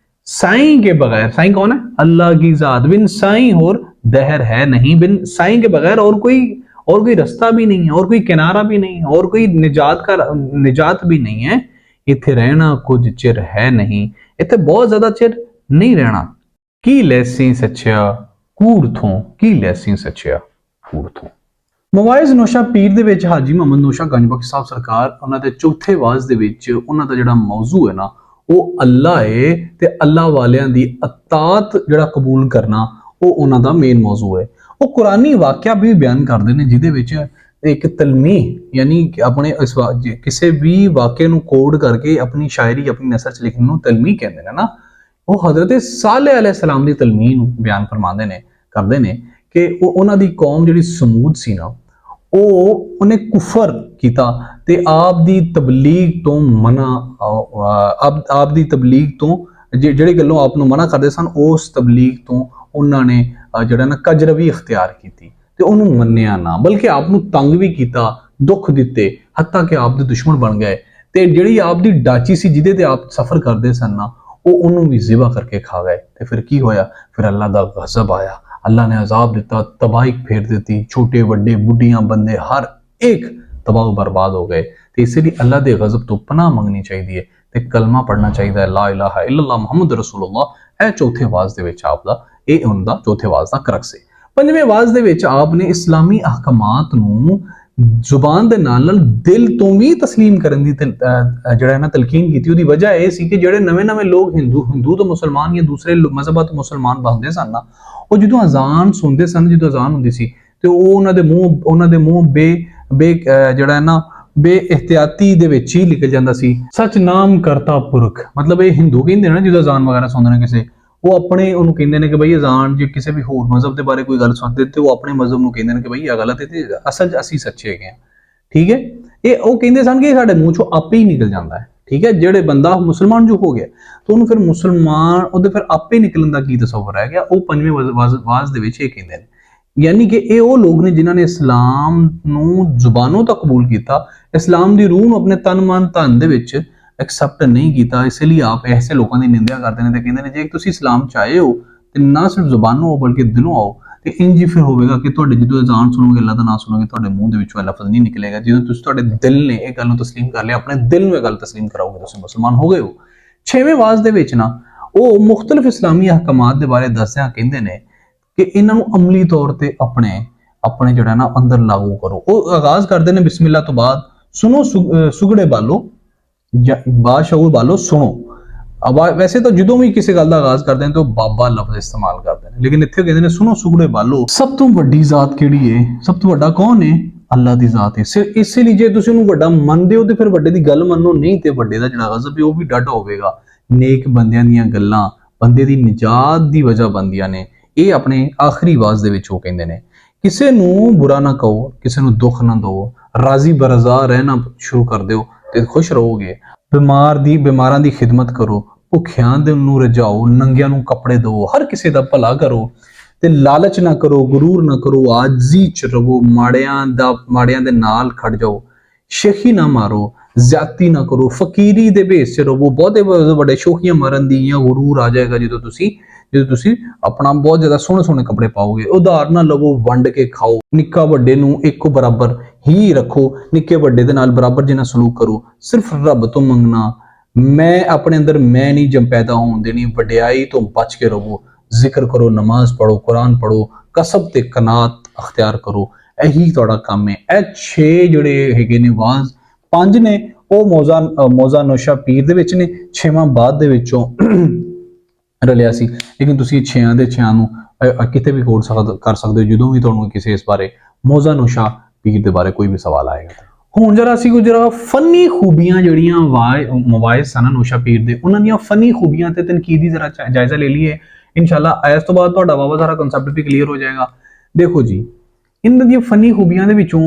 साईं के बगैर, साईं कौन है? अल्लाह की जात, बिन साईं होर दहर है नहीं, बिन साईं के बगैर और कोई रास्ता भी नहीं है, और कोई किनारा भी नहीं है, और कोई निजात भी नहीं है। इत्थे रहना कुछ चिर है नहीं, इत्थे बहुत ज्यादा चिर नहीं रहना। की लैसी सच्चिया कूड़ थों, की लैसी सच्चिया कूड़ थों। ਮਵਾਇਜ਼ ਨੋਸ਼ਾ ਪੀਰ ਦੇ ਵਿੱਚ ਹਾਜੀ ਮੁਹੰਮਦ ਨੋਸ਼ਾ ਗੰਜਬਖਸ਼ ਸਾਹਿਬ ਸਰਕਾਰ ਉਹਨਾਂ ਦੇ ਚੌਥੇ ਵਾਜ਼ ਦੇ ਵਿੱਚ ਉਹਨਾਂ ਦਾ ਜਿਹੜਾ ਮੌਜੂ ਹੈ ਨਾ ਉਹ ਅੱਲਾ ਹੈ ਤੇ ਅੱਲਾ ਵਾਲਿਆਂ ਦੀ ਅਤਾਤ ਜਿਹੜਾ ਕਬੂਲ ਕਰਨਾ ਉਹ ਉਹਨਾਂ ਦਾ ਮੇਨ ਮੌਜੂ ਹੈ। ਉਹ ਕੁਰਾਨੀ ਵਾਕਿਆ ਵੀ ਬਿਆਨ ਕਰਦੇ ਨੇ ਜਿਹਦੇ ਵਿੱਚ एक तलमीह यानी अपने किसी भी वाक़े ਨੂੰ ਕੋਡ ਕਰਕੇ ਆਪਣੀ ਸ਼ਾਇਰੀ ਆਪਣੀ ਨਸਰ ਚ ਲਿਖਣ ਨੂੰ ਤਲਮੀਹ ਕਹਿੰਦੇ ਨੇ ਨਾ। ਉਹ ਹਜ਼ਰਤ ਸਾਲੇਹ ਅਲੈਹਿਸਲਾਮ ਦੀ ਤਲਮੀਹ ਨੂੰ ਬਿਆਨ ਫਰਮਾਉਂਦੇ ਨੇ, ਕਰਦੇ ਨੇ ਕਿ ਉਹਨਾਂ ਦੀ ਕੌਮ ਜਿਹੜੀ ਸਮੂਦ ਸੀ ਨਾ ਉਹਨੇ ਕੁਫਰ ਕੀਤਾ ਤੇ ਆਪ ਦੀ ਤਬਲੀਗ ਤੋਂ ਮਨਾ, ਆਪ ਦੀ ਤਬਲੀਗ ਤੋਂ ਜਿਹੜੀ ਗੱਲੋਂ ਆਪ ਨੂੰ ਮਨਾ ਕਰਦੇ ਸਨ ਉਸ ਤਬਲੀਗ ਤੋਂ ਉਹਨਾਂ ਨੇ ਜਿਹੜਾ ਨਾ ਕਜਰਵੀ ਇਖਤਿਆਰ ਕੀਤੀ ਤੇ ਉਹਨੂੰ ਮੰਨਿਆ ਨਾ, ਬਲਕਿ ਆਪ ਨੂੰ ਤੰਗ ਵੀ ਕੀਤਾ, ਦੁੱਖ ਦਿੱਤੇ, ਹੱਤਾ ਕਿ ਆਪ ਦੇ ਦੁਸ਼ਮਣ ਬਣ ਗਏ ਤੇ ਜਿਹੜੀ ਆਪ ਦੀ ਡਾਚੀ ਸੀ ਜਿਹਦੇ ਤੇ ਆਪ ਸਫਰ ਕਰਦੇ ਸਨ ਨਾ ਉਹਨੂੰ ਵੀ ਜ਼ਿਬਾ ਕਰਕੇ ਖਾ ਗਏ। ਤੇ ਫਿਰ ਕੀ ਹੋਇਆ? ਫਿਰ ਅੱਲਾ ਦਾ ਗਜ਼ਬ ਆਇਆ, ਅੱਲਾ ਨੇ ਅਜ਼ਾਬ ਦਿੱਤਾ, ਤਬਾਹੀ ਫੇਰ ਦਿੱਤੀ, ਛੋਟੇ ਵੱਡੇ ਬੁੱਢੀਆਂ ਬੰਦੇ ਹਰ ਇੱਕ ਤਬਾਹ ਬਰਬਾਦ ਹੋ ਗਏ। ਤੇ ਇਸ ਲਈ ਅੱਲਾ ਦੇ ਗਜ਼ਬ ਤੋਂ ਪਨਾਹ ਮੰਗਣੀ ਚਾਹੀਦੀ ਹੈ ਤੇ ਕਲਮਾ ਪੜਨਾ ਚਾਹੀਦਾ ਹੈ, ਲਾ ਇਲਾਹਾ ਇल्लल्लाह ਮੁਹੰਮਦ ਰਸੂਲullah। ਇਹ ਚੌਥੇ ਵਾਜ਼ ਦੇ ਵਿੱਚ ਆਪ ਦਾ ਇਹ ਉਹਨਾਂ ਦਾ ਚੌਥੇ ਵਾਜ਼ ਦਾ ਕਰਕਸ ਹੈ। ਪੰਜਵੇਂ ਵਾਜ਼ ਦੇ ਵਿੱਚ ਆਪ ਨੇ ਇਸਲਾਮੀ ਅਹਕਾਮਾਤ ਨੂੰ ਜ਼ੁਬਾਨ ਦੇ ਨਾਲ ਦਿਲ ਤੋਂ ਵੀ ਤਸਲੀਮ ਕਰਨ ਦੀ ਜਿਹੜਾ ਨਾ ਤਲਕੀਨ ਕੀਤੀ। ਉਹਦੀ ਵਜ੍ਹਾ ਇਹ ਸੀ ਕਿ ਜਿਹੜੇ ਨਵੇਂ ਲੋਕ ਹਿੰਦੂ ਤੋਂ ਮੁਸਲਮਾਨ ਜਾਂ ਦੂਸਰੇ ਮਜ਼ਹਬਾਂ ਤੋਂ ਮੁਸਲਮਾਨ ਬਣਦੇ ਸਨ ਨਾ ਉਹ ਜਦੋਂ ਅਜ਼ਾਨ ਸੁਣਦੇ ਸਨ, ਜਦੋਂ ਅਜ਼ਾਨ ਹੁੰਦੀ ਸੀ ਤੇ ਉਹ ਉਹਨਾਂ ਦੇ ਮੂੰਹ ਜਿਹੜਾ ਨਾ ਬੇ ਇhtiyati ਦੇ ਵਿੱਚ ਹੀ ਨਿਕਲ ਜਾਂਦਾ ਸੀ ਸੱਚ ਨਾਮ ਕਰਤਾ ਪੁਰਖ। ਮਤਲਬ ਇਹ ਹਿੰਦੂ ਕਹਿੰਦੇ ਨੇ ਜਦੋਂ ਅਜ਼ਾਨ ਵਗੈਰਾ ਸੁਣਦੇ ਨੇ ਕਿਸੇ, ਉਹ ਆਪਣੇ ਉਹਨੂੰ ਕਹਿੰਦੇ ਨੇ ਕਿ ਬਈ ਅਜ਼ਾਨ ਜੇ ਕਿਸੇ ਵੀ ਹੋਰ ਮਜ਼ਹਬ ਦੇ ਬਾਰੇ ਕੋਈ ਗੱਲ ਸੁਣਦੇ ਤੇ ਉਹ ਆਪਣੇ ਮਜ਼ਹਬ ਨੂੰ ਕਹਿੰਦੇ ਨੇ ਕਿ ਬਈ ਇਹ ਗਲਤ ਹੈ ਤੇ ਅਸਲ 'ਚ ਅਸੀਂ ਸੱਚੇ ਹੈਗੇ ਆ, ਠੀਕ ਹੈ। ਇਹ ਉਹ ਕਹਿੰਦੇ ਸਨ ਕਿ ਸਾਡੇ ਮੂੰਹ ਚੋਂ ਆਪੇ ਹੀ ਨਿਕਲ ਜਾਂਦਾ ਹੈ, ਠੀਕ ਹੈ। ਜਿਹੜੇ ਬੰਦਾ ਮੁਸਲਮਾਨ ਜੋ ਹੋ ਗਿਆ ਤਾਂ ਉਹਨੂੰ ਫਿਰ ਮੁਸਲਮਾਨ ਉਹਦੇ ਫਿਰ ਆਪੇ ਨਿਕਲਣ ਦਾ ਕੀ ਤਸੱਵੁਰ ਰਹਿ ਗਿਆ? ਉਹ ਪੰਜਵੇਂ ਵਾਜ਼ ਦੇ ਵਿੱਚ ਇਹ ਕਹਿੰਦੇ ਨੇ, ਯਾਨੀ ਕਿ ਇਹ ਉਹ ਲੋਕ ਨੇ ਜਿਨ੍ਹਾਂ ਨੇ ਇਸਲਾਮ ਨੂੰ ਜ਼ੁਬਾਨੋਂ ਤਾਂ ਕਬੂਲ ਕੀਤਾ, ਇਸਲਾਮ ਦੀ ਰੂਹ ਨੂੰ ਆਪਣੇ ਤਨ ਮਨ ਧਨ ਦੇ ਵਿੱਚ एक्सेप्ट नहीं किया। इसलिए आप ऐसे लोगों की निंदा करते हैं, कहते हैं जे तुम इस्लाम चाहे हो तो ना सिर्फ जुबानों हो बल्कि दिलों आओ तो इंज फिर होगा कि जो अजान सुनोगे अल्लाह का नाम सुनोगे तो मुंह के लफज नहीं निकलेगा। जो दिल ने एक गल तस्लीम कर लिया, अपने दिल में गल तस्लीम कराओगे तो मुसलमान हो गए हो। छेवें वाज दे विच ना वो मुख्तलिफ इस्लामी अहकामात के बारे दसदियां कहते हैं कि इन्हों अमली तौर पर अपने जो ना अंदर लागू करो। वो आगाज करते हैं बिस्मिल्लाह तो बाद सुनो सुगड़े बालो बाशऊर वालों सुनो, वैसे तो ਜਦੋਂ ਵੀ ਕਿਸੇ ਗੱਲ ਦਾ ਆਗਾਜ਼ ਕਰਦੇ ਨੇ ਤਾਂ ਬਾਬਾ ਲਫ਼ਜ਼ ਇਸਤੇਮਾਲ ਕਰਦੇ ਨੇ, ਲੇਕਿਨ ਇੱਥੇ ਕਹਿੰਦੇ ਨੇ ਸੁਣੋ ਸੁਗੜੇ ਬਾਲੋ, ਸਭ ਤੋਂ ਵੱਡੀ ਜ਼ਾਤ ਕਿਹੜੀ ਹੈ, ਸਭ ਤੋਂ ਵੱਡਾ ਕੌਣ ਹੈ, ਅੱਲਾ ਦੀ ਜ਼ਾਤ ਹੈ। ਇਸੇ ਲਈ ਜੇ ਤੁਸੀਂ ਉਹਨੂੰ ਵੱਡਾ ਮੰਨਦੇ ਹੋ ਤੇ ਫਿਰ ਵੱਡੇ ਦੀ ਗੱਲ ਮੰਨੋ, ਨਹੀਂ ਤੇ ਵੱਡੇ ਦਾ ਜਿਹੜਾ ਗਜ਼ਬ ਹੈ ਉਹ ਵੀ ਡਟ ਹੋਵੇਗਾ। ਨੇਕ ਬੰਦਿਆਂ ਦੀਆਂ ਗੱਲਾਂ ਬੰਦੇ ਦੀ ਨਿਜਾਤ ਦੀ ਵਜ੍ਹਾ ਬਣਦੀਆਂ ਨੇ। ਇਹ ਆਪਣੇ ਆਖਰੀ ਆਵਾਜ਼ ਦੇ ਵਿੱਚ ਉਹ ਕਹਿੰਦੇ ਨੇ ਕਿਸੇ ਨੂੰ ਬੁਰਾ ਨਾ ਕਹੋ, ਕਿਸੇ ਨੂੰ ਦੁੱਖ ਨਾ ਦਿਓ, ਰਾਜ਼ੀ ਬਰਜ਼ਾ ਰਹਿਣਾ ਸ਼ੁਰੂ ਕਰ ਦਿਓ ਤੇ ਖੁਸ਼ ਰਹੋਗੇ। ਬਿਮਾਰਾਂ ਦੀ ਖਿਦਮਤ ਕਰੋ, ਭੁੱਖਿਆਂ ਦੇ ਨੂੰ ਰਜਾਓ, ਨੰਗਿਆਂ ਨੂੰ ਕੱਪੜੇ ਦਿਓ, ਹਰ ਕਿਸੇ ਦਾ ਭਲਾ ਕਰੋ ਤੇ ਲਾਲਚ ਨਾ ਕਰੋ, ਗਰੂਰ ਨਾ ਕਰੋ, ਆਜੀ ਚ ਰਹੋ, ਮਾੜਿਆਂ ਦੇ ਨਾਲ ਖੜ ਜਾਓ, ਸ਼ੇਖੀ ਨਾ ਮਾਰੋ, ਜ਼ਿਆਦਤੀ ਨਾ ਕਰੋ, ਫਕੀਰੀ ਦੇ ਭੇਸ ਚ ਰਹੋ। ਬਹੁਤੇ ਵੱਡੇ ਸ਼ੋਖੀਆਂ ਮਾਰਨ ਦੀ ਜਾਂ ਗਰੂਰ ਆ ਜਾਏਗਾ ਜਦੋਂ ਤੁਸੀਂ ਆਪਣਾ ਬਹੁਤ ਜ਼ਿਆਦਾ ਸੋਹਣੇ ਸੋਹਣੇ ਕੱਪੜੇ ਪਾਓਗੇ। ਉਧਾਰ ਨਾ ਲਵੋ, ਵੰਡ ਕੇ ਖਾਓ, ਨਿੱਕਾ ਵੱਡੇ ਨੂੰ ਇੱਕੋ ਬਰਾਬਰ ਹੀ ਰੱਖੋ, ਨਿੱਕੇ ਵੱਡੇ ਦੇ ਨਾਲ ਬਰਾਬਰ ਜਿਹਾ ਸਲੂਕ ਕਰੋ। ਸਿਰਫ ਰੱਬ ਤੋਂ ਮੰਗਣਾ, ਮੈਂ ਆਪਣੇ ਅੰਦਰ ਮੈਂ ਨਹੀਂ ਜਮ ਪੈਦਾ ਹੋਣ ਦੇਣੀ, ਵਡਿਆਈ ਤੋਂ ਬਚ ਕੇ ਰਹੋ, ਜ਼ਿਕਰ ਕਰੋ, ਨਮਾਜ਼ ਪੜੋ, ਕੁਰਾਨ ਪੜੋ, ਕਸਬ ਤੇ ਕਨਾਤ ਅਖਤਿਆਰ ਕਰੋ। ਇਹੀ ਤੁਹਾਡਾ ਕੰਮ ਹੈ। ਇਹ 6 ਜਿਹੜੇ ਹੈਗੇ ਨੇ ਵਾਜ਼, 5 ਨੇ ਉਹ ਮੌਜ਼ਾ ਨੋਸ਼ਾ ਪੀਰ ਦੇ ਵਿੱਚ ਨੇ, 6ਵਾਂ ਬਾਅਦ ਦੇ ਵਿੱਚੋਂ ਰਲਿਆ ਸੀ, ਲੇਕਿਨ ਤੁਸੀਂ 6 ਦੇ 6 ਨੂੰ ਕਿਤੇ ਵੀ ਕੋਡ ਕਰ ਸਕਦੇ ਹੋ ਜਦੋਂ ਵੀ ਤੁਹਾਨੂੰ ਕਿਸੇ ਇਸ ਬਾਰੇ ਮੌਜ਼ਾ ਨੋਸ਼ਾ ਪੀਰ ਦੇ ਬਾਰੇ ਕੋਈ ਵੀ ਸਵਾਲ ਆਏਗਾ। ਹੁਣ ਜਰਾ ਅਸੀਂ ਜਰਾ ਫਨੀ ਖੂਬੀਆਂ ਜਿਹੜੀਆਂ ਮਵਾਇਜ਼ ਸਨ ਨੋਸ਼ਾ ਪੀਰ ਦੇ, ਉਹਨਾਂ ਦੀਆਂ ਫਨੀ ਖੂਬੀਆਂ ਤੇ ਤਨਕੀਦੀ ਜਰਾ ਜਾਇਜ਼ਾ ਲੈ ਲਈਏ। ਇਨਸ਼ਾਅੱਲਾ ਇਸ ਤੋਂ ਬਾਅਦ ਤੁਹਾਡਾ ਵਾਵਾ ਸਾਰਾ ਕਨਸੈਪਟ ਵੀ ਕਲੀਅਰ ਹੋ ਜਾਏਗਾ। ਦੇਖੋ ਜੀ, ਇਹਨਾਂ ਦੀਆਂ ਫਨੀ ਖੂਬੀਆਂ ਦੇ ਵਿੱਚੋਂ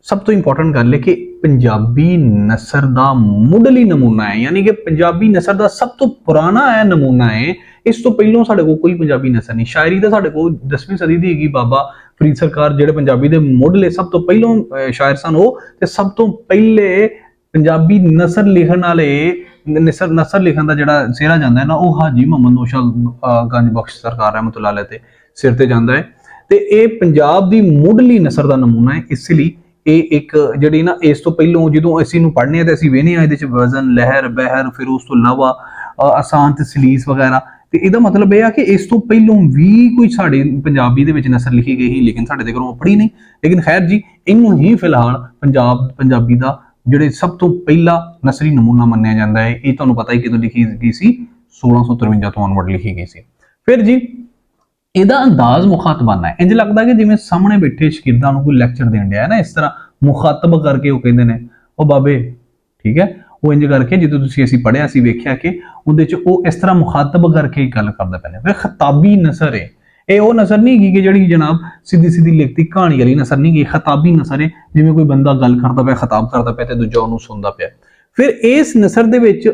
ਸਭ ਤੋਂ ਇੰਪੋਰਟੈਂਟ ਗੱਲ ਹੈ ਕਿ ਪੰਜਾਬੀ ਨਸਰ ਦਾ ਮੁੱਢਲੀ ਨਮੂਨਾ ਹੈ, ਯਾਨੀ ਕਿ ਪੰਜਾਬੀ ਨਸਰ ਦਾ ਸਭ ਤੋਂ ਪੁਰਾਣਾ ਇਹ ਨਮੂਨਾ ਹੈ। ਇਸ ਤੋਂ ਪਹਿਲਾਂ ਸਾਡੇ ਕੋਲ ਕੋਈ ਪੰਜਾਬੀ ਨਸਰ ਨਹੀਂ। ਸ਼ਾਇਰੀ ਤਾਂ ਸਾਡੇ ਕੋਲ 10ਵੀਂ ਸਦੀ ਦੀ ਹੈਗੀ, ਬਾਬਾ ਫਰੀਦ ਸਰਕਾਰ ਜਿਹੜੇ ਪੰਜਾਬੀ ਦੇ ਮੁੱਢਲੇ ਸਭ ਤੋਂ ਪਹਿਲਾਂ ਸ਼ਾਇਰ ਸਨ ਉਹ, ਤੇ ਸਭ ਤੋਂ ਪਹਿਲੇ ਪੰਜਾਬੀ ਨਸਰ ਲਿਖਣ ਵਾਲੇ ਨਸਰ ਲਿਖਣ ਦਾ ਜਿਹੜਾ ਸਿਹਰਾ ਜਾਂਦਾ ਹੈ ਨਾ, ਉਹ ਹਾਜੀ ਮੁਹੰਮਦ ਨੌਸ਼ਾ ਗੰਜ ਬਖਸ਼ ਸਰਕਾਰ ਰਹਿਮਤੁल्लाह अलैह ਤੇ ਸਿਰ ਤੇ ਜਾਂਦਾ ਹੈ। ਤੇ ਇਹ ਪੰਜਾਬ ਦੀ ਮੁੱਢਲੀ ਨਸਰ ਦਾ ਨਮੂਨਾ ਹੈ। ਇਸ ਲਈ ਇਹ ਇੱਕ ਜਿਹੜੀ ਨਾ ਇਸ ਤੋਂ ਪਹਿਲਾਂ ਜਦੋਂ ਅਸੀਂ ਨੂੰ ਪੜ੍ਹਨੇ ਆ ਤੇ ਅਸੀਂ ਵੇਖਨੇ ਆ ਇਹਦੇ ਚ ਵਜ਼ਨ, ਲਹਿਰ, ਬਹਿਰ, ਫਿਰ ਉਸ ਤੋਂ ਇਲਾਵਾ ਆਸਾਨ ਤੇ ਸਲੀਸ ਵਗੈਰਾ। ਤੇ ਇਹਦਾ ਮਤਲਬ ਇਹ ਆ ਕਿ ਇਸ ਤੋਂ ਪਹਿਲਾਂ ਵੀ ਕੋਈ ਸਾਡੇ ਪੰਜਾਬੀ ਦੇ ਵਿੱਚ ਨਸਰ ਲਿਖੀ ਗਈ ਸੀ, ਲੇਕਿਨ ਸਾਡੇ ਦੇ ਘਰੋਂ ਪੜ੍ਹੀ ਨਹੀਂ। ਲੇਕਿਨ ਖੈਰ ਜੀ, ਇਹਨੂੰ ਹੀ ਫਿਲਹਾਲ ਪੰਜਾਬੀ ਦਾ ਜਿਹੜੇ ਸਭ ਤੋਂ ਪਹਿਲਾ ਨਸਰੀ ਨਮੂਨਾ ਮੰਨਿਆ ਜਾਂਦਾ ਹੈ। ਇਹ ਤੁਹਾਨੂੰ ਪਤਾ ਹੀ ਕਿਦੋਂ ਲਿਖੀ ਗਈ ਸੀ, 1653 ਤੋਂ ਅਨਵਰਡ ਲਿਖੀ ਗਈ ਸੀ। ਫਿਰ ਜੀ ਇਹਦਾ ਅੰਦਾਜ਼ ਮੁਖਾਤਬਾਨਾ ਹੈ, ਇੰਜ ਲੱਗਦਾ ਕਿ ਜਿਵੇਂ ਸਾਹਮਣੇ ਬੈਠੇ ਸ਼ਾਗਿਰਦਾਂ ਨੂੰ ਕੋਈ ਲੈਕਚਰ ਦੇਣ ਡਿਆ ਹੈ ਨਾ, ਇਸ ਤਰ੍ਹਾਂ ਮੁਖਾਤਬ ਕਰਕੇ ਉਹ ਕਹਿੰਦੇ ਨੇ, ਉਹ ਬਾਬੇ ਠੀਕ ਹੈ, ਉਹ ਇੰਜ ਕਰਕੇ ਜਦੋਂ ਅਸੀਂ ਪੜ੍ਹਿਆ ਸੀ ਵੇਖਿਆ ਕਿ ਉਹਦੇ ਚ ਉਹ ਇਸ ਤਰ੍ਹਾਂ ਮੁਖਾਤਬ ਕਰਕੇ ਗੱਲ ਕਰਦੇ ਪਏ ਨੇ। ਫਿਰ ਖਤਾਬੀ ਨਸਰ ਹੈ, ਇਹ ਉਹ ਨਸਰ ਨਹੀਂ ਹੈਗੀ ਕਿ ਜਿਹੜੀ ਜਨਾਬ ਸਿੱਧੀ ਲਿਖਤੀ ਕਹਾਣੀ ਵਾਲੀ ਨਸਰ ਨਹੀਂ ਹੈਗੀ। ਖਤਾਬੀ ਨਸਰ ਹੈ, ਜਿਵੇਂ ਕੋਈ ਬੰਦਾ ਗੱਲ ਕਰਦਾ ਪਿਆ, ਖਤਾਬ ਕਰਦਾ ਪਿਆ ਤੇ ਦੂਜਾ ਉਹਨੂੰ ਸੁਣਦਾ ਪਿਆ। ਫਿਰ ਇਸ ਨਸਰ ਦੇ ਵਿੱਚ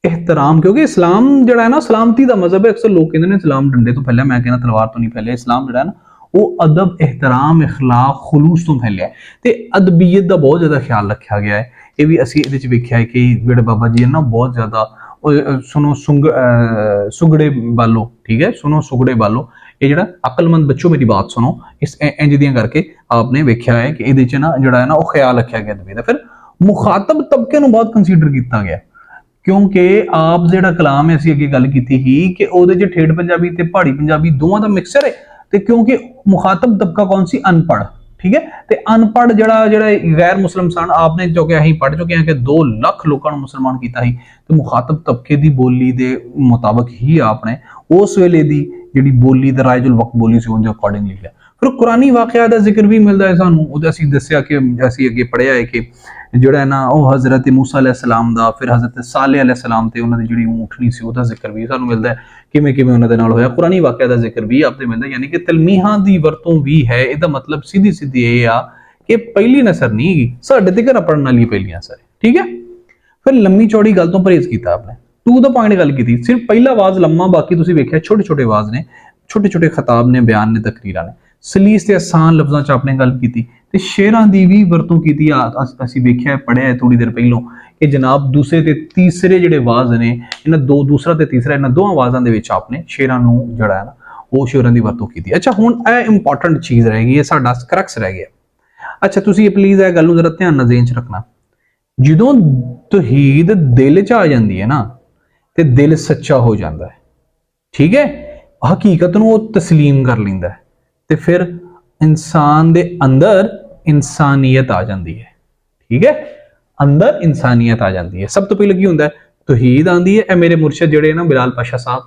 ਇਹਤਰਾਮ, ਕਿਉਂਕਿ ਇਸਲਾਮ ਜਿਹੜਾ ਹੈ ਨਾ ਸਲਾਮਤੀ ਦਾ ਮਜ਼ਹਬ ਹੈ। ਅਕਸਰ ਲੋਕ ਕਹਿੰਦੇ ਨੇ ਇਸਲਾਮ ਡੰਡੇ ਤੋਂ ਫੈਲਿਆ, ਮੈਂ ਕਹਿੰਦਾ ਤਲਵਾਰ ਤੋਂ ਨਹੀਂ ਫੈਲਿਆ। ਇਸਲਾਮ ਜਿਹੜਾ ਹੈ ਨਾ ਉਹ ਅਦਬ, ਇਹਤਰਾਮ, ਇਖਲਾਕ, ਖੁਲੂਸ ਤੋਂ ਫੈਲਿਆ ਤੇ ਅਦਬੀਅਤ ਦਾ ਬਹੁਤ ਜ਼ਿਆਦਾ ਖਿਆਲ ਰੱਖਿਆ ਗਿਆ ਹੈ। ਇਹ ਵੀ ਅਸੀਂ ਇਹਦੇ ਚ ਵੇਖਿਆ ਹੈ ਕਿ ਜਿਹੜੇ ਬਾਬਾ ਜੀ ਹਨ ਨਾ ਬਹੁਤ ਜ਼ਿਆਦਾ ਸੁਣੋ ਸੁਗੜੇ ਬਾਲੋ, ਠੀਕ ਹੈ, ਸੁਣੋ ਸੁਗੜੇ ਬਾਲੋ, ਇਹ ਜਿਹੜਾ ਅਕਲਮੰਦ ਬੱਚੋ ਮੇਰੀ ਬਾਤ ਸੁਣੋ, ਇਸ ਇੰਜ ਦੀਆਂ ਕਰਕੇ ਆਪਨੇ ਵੇਖਿਆ ਹੈ ਕਿ ਇਹਦੇ ਚ ਨਾ ਜਿਹੜਾ ਹੈ ਨਾ ਉਹ ਖਿਆਲ ਰੱਖਿਆ ਗਿਆ ਅਦਬੀਅਤ ਦਾ। ਫਿਰ ਮੁਖਾਤਬ ਤਬਕੇ ਨੂੰ ਬਹੁਤ ਕੰਸੀਡਰ ਕੀਤਾ ਗਿਆ, ਕਿਉਂਕਿ ਆਪ ਜਿਹੜਾ ਕਲਾਮ ਹੈ ਅਸੀਂ ਅੱਗੇ ਗੱਲ ਕੀਤੀ ਸੀ ਕਿ ਉਹਦੇ ਚ ਠੇਠ ਪੰਜਾਬੀ ਤੇ ਪਹਾੜੀ ਪੰਜਾਬੀ ਦੋਵਾਂ ਦਾ ਮਿਕਸਚਰ ਹੈ। ਤੇ ਕਿਉਂਕਿ ਮੁਖਾਤਬ ਤਬਕਾ ਕੌਣ ਸੀ? ਅਨਪੜ੍ਹ, ਠੀਕ ਹੈ। ਤੇ ਅਨਪੜ੍ਹ ਜਿਹੜਾ ਗੈਰ ਮੁਸਲਮ ਸਨ, ਆਪਨੇ ਜੋ ਕਿ ਅਸੀਂ ਪੜ੍ਹ ਚੁੱਕੇ ਹਾਂ ਕਿ 2 ਲੱਖ ਲੋਕਾਂ ਨੂੰ ਮੁਸਲਮਾਨ ਕੀਤਾ ਸੀ, ਤੇ ਮੁਖਾਤਬ ਤਬਕੇ ਦੀ ਬੋਲੀ ਦੇ ਮੁਤਾਬਕ ਹੀ ਆਪਨੇ ਉਸ ਵੇਲੇ ਦੀ ਜਿਹੜੀ ਬੋਲੀ ਦਾ ਰਾਇਜੁਲ ਵਕਤ ਬੋਲੀ ਸੀ ਉਹਦੇ ਅਕੋਰਡਿੰਗਲੀ ਲਿਆ। ਫਿਰ ਕੁਰਾਨੀ ਵਾਕਿਆ ਦਾ ਜ਼ਿਕਰ ਵੀ ਮਿਲਦਾ ਹੈ ਸਾਨੂੰ। ਉਹਦੇ ਅਸੀਂ ਦੱਸਿਆ ਕਿ ਅਸੀਂ ਅੱਗੇ ਪੜ੍ਹਿਆ ਹੈ ਕਿ ਜਿਹੜਾ ਹੈ ਨਾ ਉਹ ਹਜ਼ਰਤ ਮੂਸਾ अलैहिस्सलाम ਦਾ, ਫਿਰ ਹਜ਼ਰਤ ਸਾਲੇ अलैहिस्सलाम ਤੇ ਉਹਨਾਂ ਦੀ ਜਿਹੜੀ ਊਂਠਣੀ ਸੀ ਉਹਦਾ ਜ਼ਿਕਰ ਵੀ ਸਾਨੂੰ ਮਿਲਦਾ ਹੈ, ਕਿਵੇਂ ਉਹਨਾਂ ਦੇ ਨਾਲ ਹੋਇਆ। ਕੁਰਾਨੀ ਵਾਕਿਆ ਦਾ ਜ਼ਿਕਰ ਵੀ ਆਪਦੇ ਮਿਲਦਾ, ਯਾਨੀ ਕਿ ਤਲਮੀਹਾਂ ਦੀ ਵਰਤੋਂ ਵੀ ਹੈ। ਇਹਦਾ ਮਤਲਬ ਸਿੱਧੀ ਇਹ ਆ ਕਿ ਪਹਿਲੀ ਨਸਰ ਨਹੀਂ ਹੈਗੀ, ਸਾਡੇ ਤੇ ਘਰ ਪੜਨ ਵਾਲੀ ਪਹਿਲੀਆਂ ਨਸਰ, ਠੀਕ ਹੈ। ਫਿਰ ਲੰਮੀ ਚੌੜੀ ਗੱਲ ਤੋਂ ਪਰਹੇਜ਼ ਕੀਤਾ ਆਪਨੇ, ਟੂ ਦਾ ਪੁਆਇੰਟ ਗੱਲ ਕੀਤੀ। ਸਿਰਫ ਪਹਿਲਾ ਆਵਾਜ਼ ਲੰਮਾ, ਬਾਕੀ ਤੁਸੀਂ ਵੇਖਿਆ ਛੋਟੇ ਆਵਾਜ਼ ਨੇ, ਛੋਟੇ ਖਿਤਾਬ ਨੇ, ਬਿਆਨ ਨੇ, ਤਕਰੀਰਾਂ ਨੇ। ਸਲੀਸ ਤੇ ਆਸਾਨ ਲਫ਼ਜ਼ਾਂ ਚ ਆਪਨੇ ਗੱਲ ਕੀਤੀ ਤੇ ਸ਼ੇਰਾਂ ਦੀ ਵੀ ਵਰਤੋਂ ਕੀਤੀ। ਅਸੀਂ ਵੇਖਿਆ ਪੜ੍ਹਿਆ ਥੋੜੀ ਦੇਰ ਪਹਿਲਾਂ ਕਿ ਜਨਾਬ ਦੂਸਰੇ ਤੇ ਤੀਸਰੇ ਜਿਹੜੇ ਆਵਾਜ਼ ਨੇ, ਇਹਨਾਂ ਦੂਸਰਾ ਤੇ ਤੀਸਰਾ, ਇਹਨਾਂ ਦੋਵਾਂ ਆਵਾਜ਼ਾਂ ਦੇ ਵਿੱਚ ਆਪਨੇ ਸ਼ੇਰਾਂ ਨੂੰ ਜਿਹੜਾ ਹੈ ਨਾ ਉਹ ਸ਼ੇਰਾਂ ਦੀ ਵਰਤੋਂ ਕੀਤੀ। ਅੱਛਾ, ਹੁਣ ਇਹ ਇੰਪੋਰਟੈਂਟ ਚੀਜ਼ ਰਹਿ ਗਈ ਹੈ, ਸਾਡਾ ਕਰੈਕਸ ਰਹਿ ਗਿਆ। ਅੱਛਾ, ਤੁਸੀਂ ਪਲੀਜ਼ ਇਹ ਗੱਲ ਨੂੰ ਜ਼ਰਾ ਧਿਆਨ ਨਾਲ ਜ਼ਿਹਨ ਚ ਰੱਖਣਾ। ਜਦੋਂ ਤੌਹੀਦ ਦਿਲ ਚ ਆ ਜਾਂਦੀ ਹੈ ਨਾ ਤੇ ਦਿਲ ਸੱਚਾ ਹੋ ਜਾਂਦਾ ਹੈ, ਠੀਕ ਹੈ, ਹਕੀਕਤ ਨੂੰ ਉਹ ਤਸਲੀਮ ਕਰ ਲੈਂਦਾ ਹੈ ਤੇ ਫਿਰ ਇਨਸਾਨ ਦੇ ਅੰਦਰ ਇਨਸਾਨੀਅਤ ਆ ਜਾਂਦੀ ਹੈ, ਠੀਕ ਹੈ, ਅੰਦਰ ਇਨਸਾਨੀਅਤ ਆ ਜਾਂਦੀ ਹੈ। ਸਭ ਤੋਂ ਪਹਿਲਾਂ ਕੀ ਹੁੰਦਾ ਹੈ? ਤੌਹੀਦ ਆਉਂਦੀ ਹੈ। ਇਹ ਮੇਰੇ ਮੁਰਸ਼ਿਦ ਜਿਹੜੇ ਨਾ ਬਿਲਾਲ ਪਾਸ਼ਾ ਸਾਹਿਬ,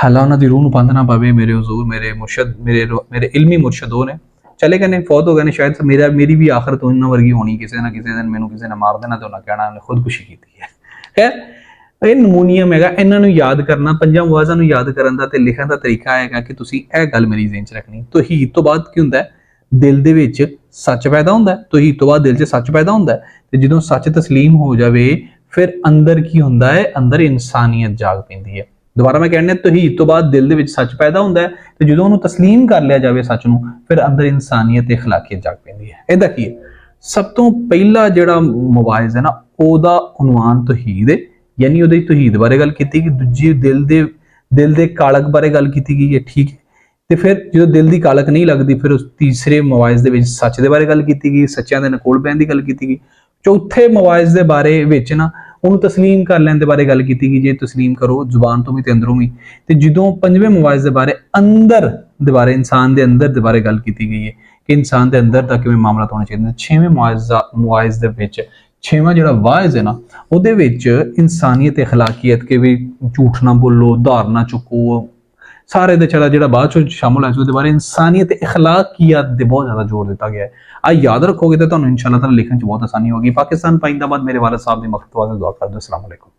ਅੱਲਾ ਉਹਨਾਂ ਦੀ ਰੂਹ ਨੂੰ ਪੰਧ ਨਾ ਪਾਵੇ, ਮੇਰੇ ਹਜ਼ੂਰ ਮੇਰੇ ਮੁਰਸ਼ਿਦ ਮੇਰੇ ਇਲਮੀ ਮੁਰਸ਼ਿਦ ਉਹ ਨੇ, ਚਲੇ ਗਏ ਨੇ, ਫੌਤ ਹੋ ਗਏ ਨੇ ਸ਼ਾਇਦ। ਮੇਰੀ ਵੀ ਆਖਰਤ ਉਹਨਾਂ ਵਰਗੀ ਹੋਣੀ, ਕਿਸੇ ਨਾ ਕਿਸੇ ਦਿਨ ਮੈਨੂੰ ਕਿਸੇ ਨੇ ਮਾਰ ਦੇਣਾ ਤੇ ਉਹਨਾਂ ਕਹਿਣਾ ਉਹਨੇ ਖੁਦਕੁਸ਼ੀ ਕੀਤੀ ਹੈ। ਖੈਰ ਇਹ ਨਮੂਨੀਅਮ ਹੈਗਾ, ਇਹਨਾਂ ਨੂੰ ਯਾਦ ਕਰਨਾ, ਪੰਜਾਂ ਮੁਆਜ਼ਾਂ ਨੂੰ ਯਾਦ ਕਰਨ ਦਾ ਤੇ ਲਿਖਣ ਦਾ ਤਰੀਕਾ ਹੈਗਾ ਕਿ ਤੁਸੀਂ ਇਹ ਗੱਲ ਮੇਰੀ ਜ਼ਿਹਨ 'ਚ ਰੱਖਣੀ। ਤੌਹੀਦ ਤੋਂ ਬਾਅਦ ਕੀ ਹੁੰਦਾ ਹੈ? ਦਿਲ ਦੇ ਵਿੱਚ ਸੱਚ ਪੈਦਾ ਹੁੰਦਾ ਹੈ। ਤੌਹੀਦ ਤੋਂ ਬਾਅਦ ਦਿਲ 'ਚ ਸੱਚ ਪੈਦਾ ਹੁੰਦਾ ਹੈ, ਤੇ ਜਦੋਂ ਸੱਚ ਤਸਲੀਮ ਹੋ ਜਾਵੇ ਫਿਰ ਅੰਦਰ ਕੀ ਹੁੰਦਾ ਹੈ? ਅੰਦਰ ਇਨਸਾਨੀਅਤ ਜਾਗ ਪੈਂਦੀ ਹੈ। ਦੁਬਾਰਾ ਮੈਂ ਕਹਿਣਾ, ਤੌਹੀਦ ਤੋਂ ਬਾਅਦ ਦਿਲ ਦੇ ਵਿੱਚ ਸੱਚ ਪੈਦਾ ਹੁੰਦਾ ਹੈ, ਤੇ ਜਦੋਂ ਉਹਨੂੰ ਤਸਲੀਮ ਕਰ ਲਿਆ ਜਾਵੇ ਸੱਚ ਨੂੰ, ਫਿਰ ਅੰਦਰ ਇਨਸਾਨੀਅਤ ਤੇ ਅਖਲਾਕੀਅਤ ਜਾਗ ਪੈਂਦੀ ਹੈ। ਇਹਦਾ ਕੀ ਹੈ? ਸਭ ਤੋਂ ਪਹਿਲਾ ਜਿਹੜਾ ਮਵਾਇਜ਼ ਹੈ ਨਾ, ਉਹਦਾ ਉਨਵਾਨ ਤੌਹੀਦ ਹੈ, ਯਾਨੀ ਉਹਦੀ ਤੌਹੀਦ ਬਾਰੇ ਗੱਲ ਕੀਤੀ ਗਈ। ਦੂਜੀ ਦਿਲ ਦੇ ਕਾਲਕ ਬਾਰੇ ਗੱਲ ਕੀਤੀ ਗਈ ਹੈ, ਠੀਕ ਹੈ। ਤੇ ਫਿਰ ਜਦੋਂ ਦਿਲ ਦੀ ਕਾਲਕ ਨਹੀਂ ਲੱਗਦੀ, ਫਿਰ ਉਸ ਤੀਸਰੇ ਮਵਾਇਜ਼ ਦੇ ਵਿੱਚ ਸੱਚ ਦੇ ਬਾਰੇ ਗੱਲ ਕੀਤੀ ਗਈ, ਸੱਚਿਆਂ ਦੇ ਨਕੋਲ ਪੈਣ ਦੀ ਗੱਲ ਕੀਤੀ ਗਈ। ਚੌਥੇ ਮਵਾਇਜ਼ ਦੇ ਬਾਰੇ ਵਿੱਚ ਨਾ ਉਹਨੂੰ ਤਸਲੀਮ ਕਰ ਲੈਣ ਦੇ ਬਾਰੇ ਗੱਲ ਕੀਤੀ ਗਈ, ਜੇ ਤਸਲੀਮ ਕਰੋ ਜ਼ੁਬਾਨ ਤੋਂ ਵੀ ਤੇ ਅੰਦਰੋਂ ਵੀ। ਤੇ ਜਦੋਂ ਪੰਜਵੇਂ ਮਵਾਇਜ਼ ਦੇ ਬਾਰੇ ਅੰਦਰ ਦੇ ਬਾਰੇ, ਇਨਸਾਨ ਦੇ ਅੰਦਰ ਦੇ ਬਾਰੇ ਗੱਲ ਕੀਤੀ ਗਈ ਹੈ ਕਿ ਇਨਸਾਨ ਦੇ ਅੰਦਰ ਦਾ ਕਿਵੇਂ ਮਾਮਲਾ ਹੋਣਾ ਚਾਹੀਦਾ। ਛੇਵੇਂ ਮਵਾਇਜ਼ ਦੇ ਵਿੱਚ, ਛੇਵਾਂ ਜਿਹੜਾ ਵਾਇਜ਼ ਹੈ ਨਾ, ਉਹਦੇ ਵਿੱਚ ਇਨਸਾਨੀਅਤ ਤੇ ਅਖਲਾਕੀਅਤ, ਕਿ ਵੀ ਝੂਠ ਨਾ ਬੋਲੋ, ਧਾਰ ਨਾ ਚੁੱਕੋ, ਸਾਰੇ ਦੇ ਚਲਾ ਜਿਹੜਾ ਬਾਅਦ ਚ ਸ਼ਾਮਲ ਹੈ ਉਹਦੇ ਬਾਰੇ ਇਨਸਾਨੀਅਤ ਤੇ ਅਖਲਾਕੀਅਤ ਦੇ ਬਹੁਤ ਜ਼ਿਆਦਾ ਜ਼ੋਰ ਦਿੱਤਾ ਗਿਆ ਹੈ। ਆ ਯਾਦ ਰੱਖੋਗੇ ਤਾਂ ਤੁਹਾਨੂੰ ਇਨਸ਼ਾਅੱਲਾ ਤਾਲਾ ਲਿਖਣ ਚ ਬਹੁਤ ਆਸਾਨੀ ਹੋਗੀ। ਪਾਕਿਸਤਾਨ ਪਾਇੰਦਾਬਾਦ, ਮੇਰੇ ਵਾਲਿਦ ਸਾਹਿਬ ਦੀ ਮਖਤੂਆ ਦੁਆ ਕਰ ਦਿਓ। अस्सलाम वालेकुम।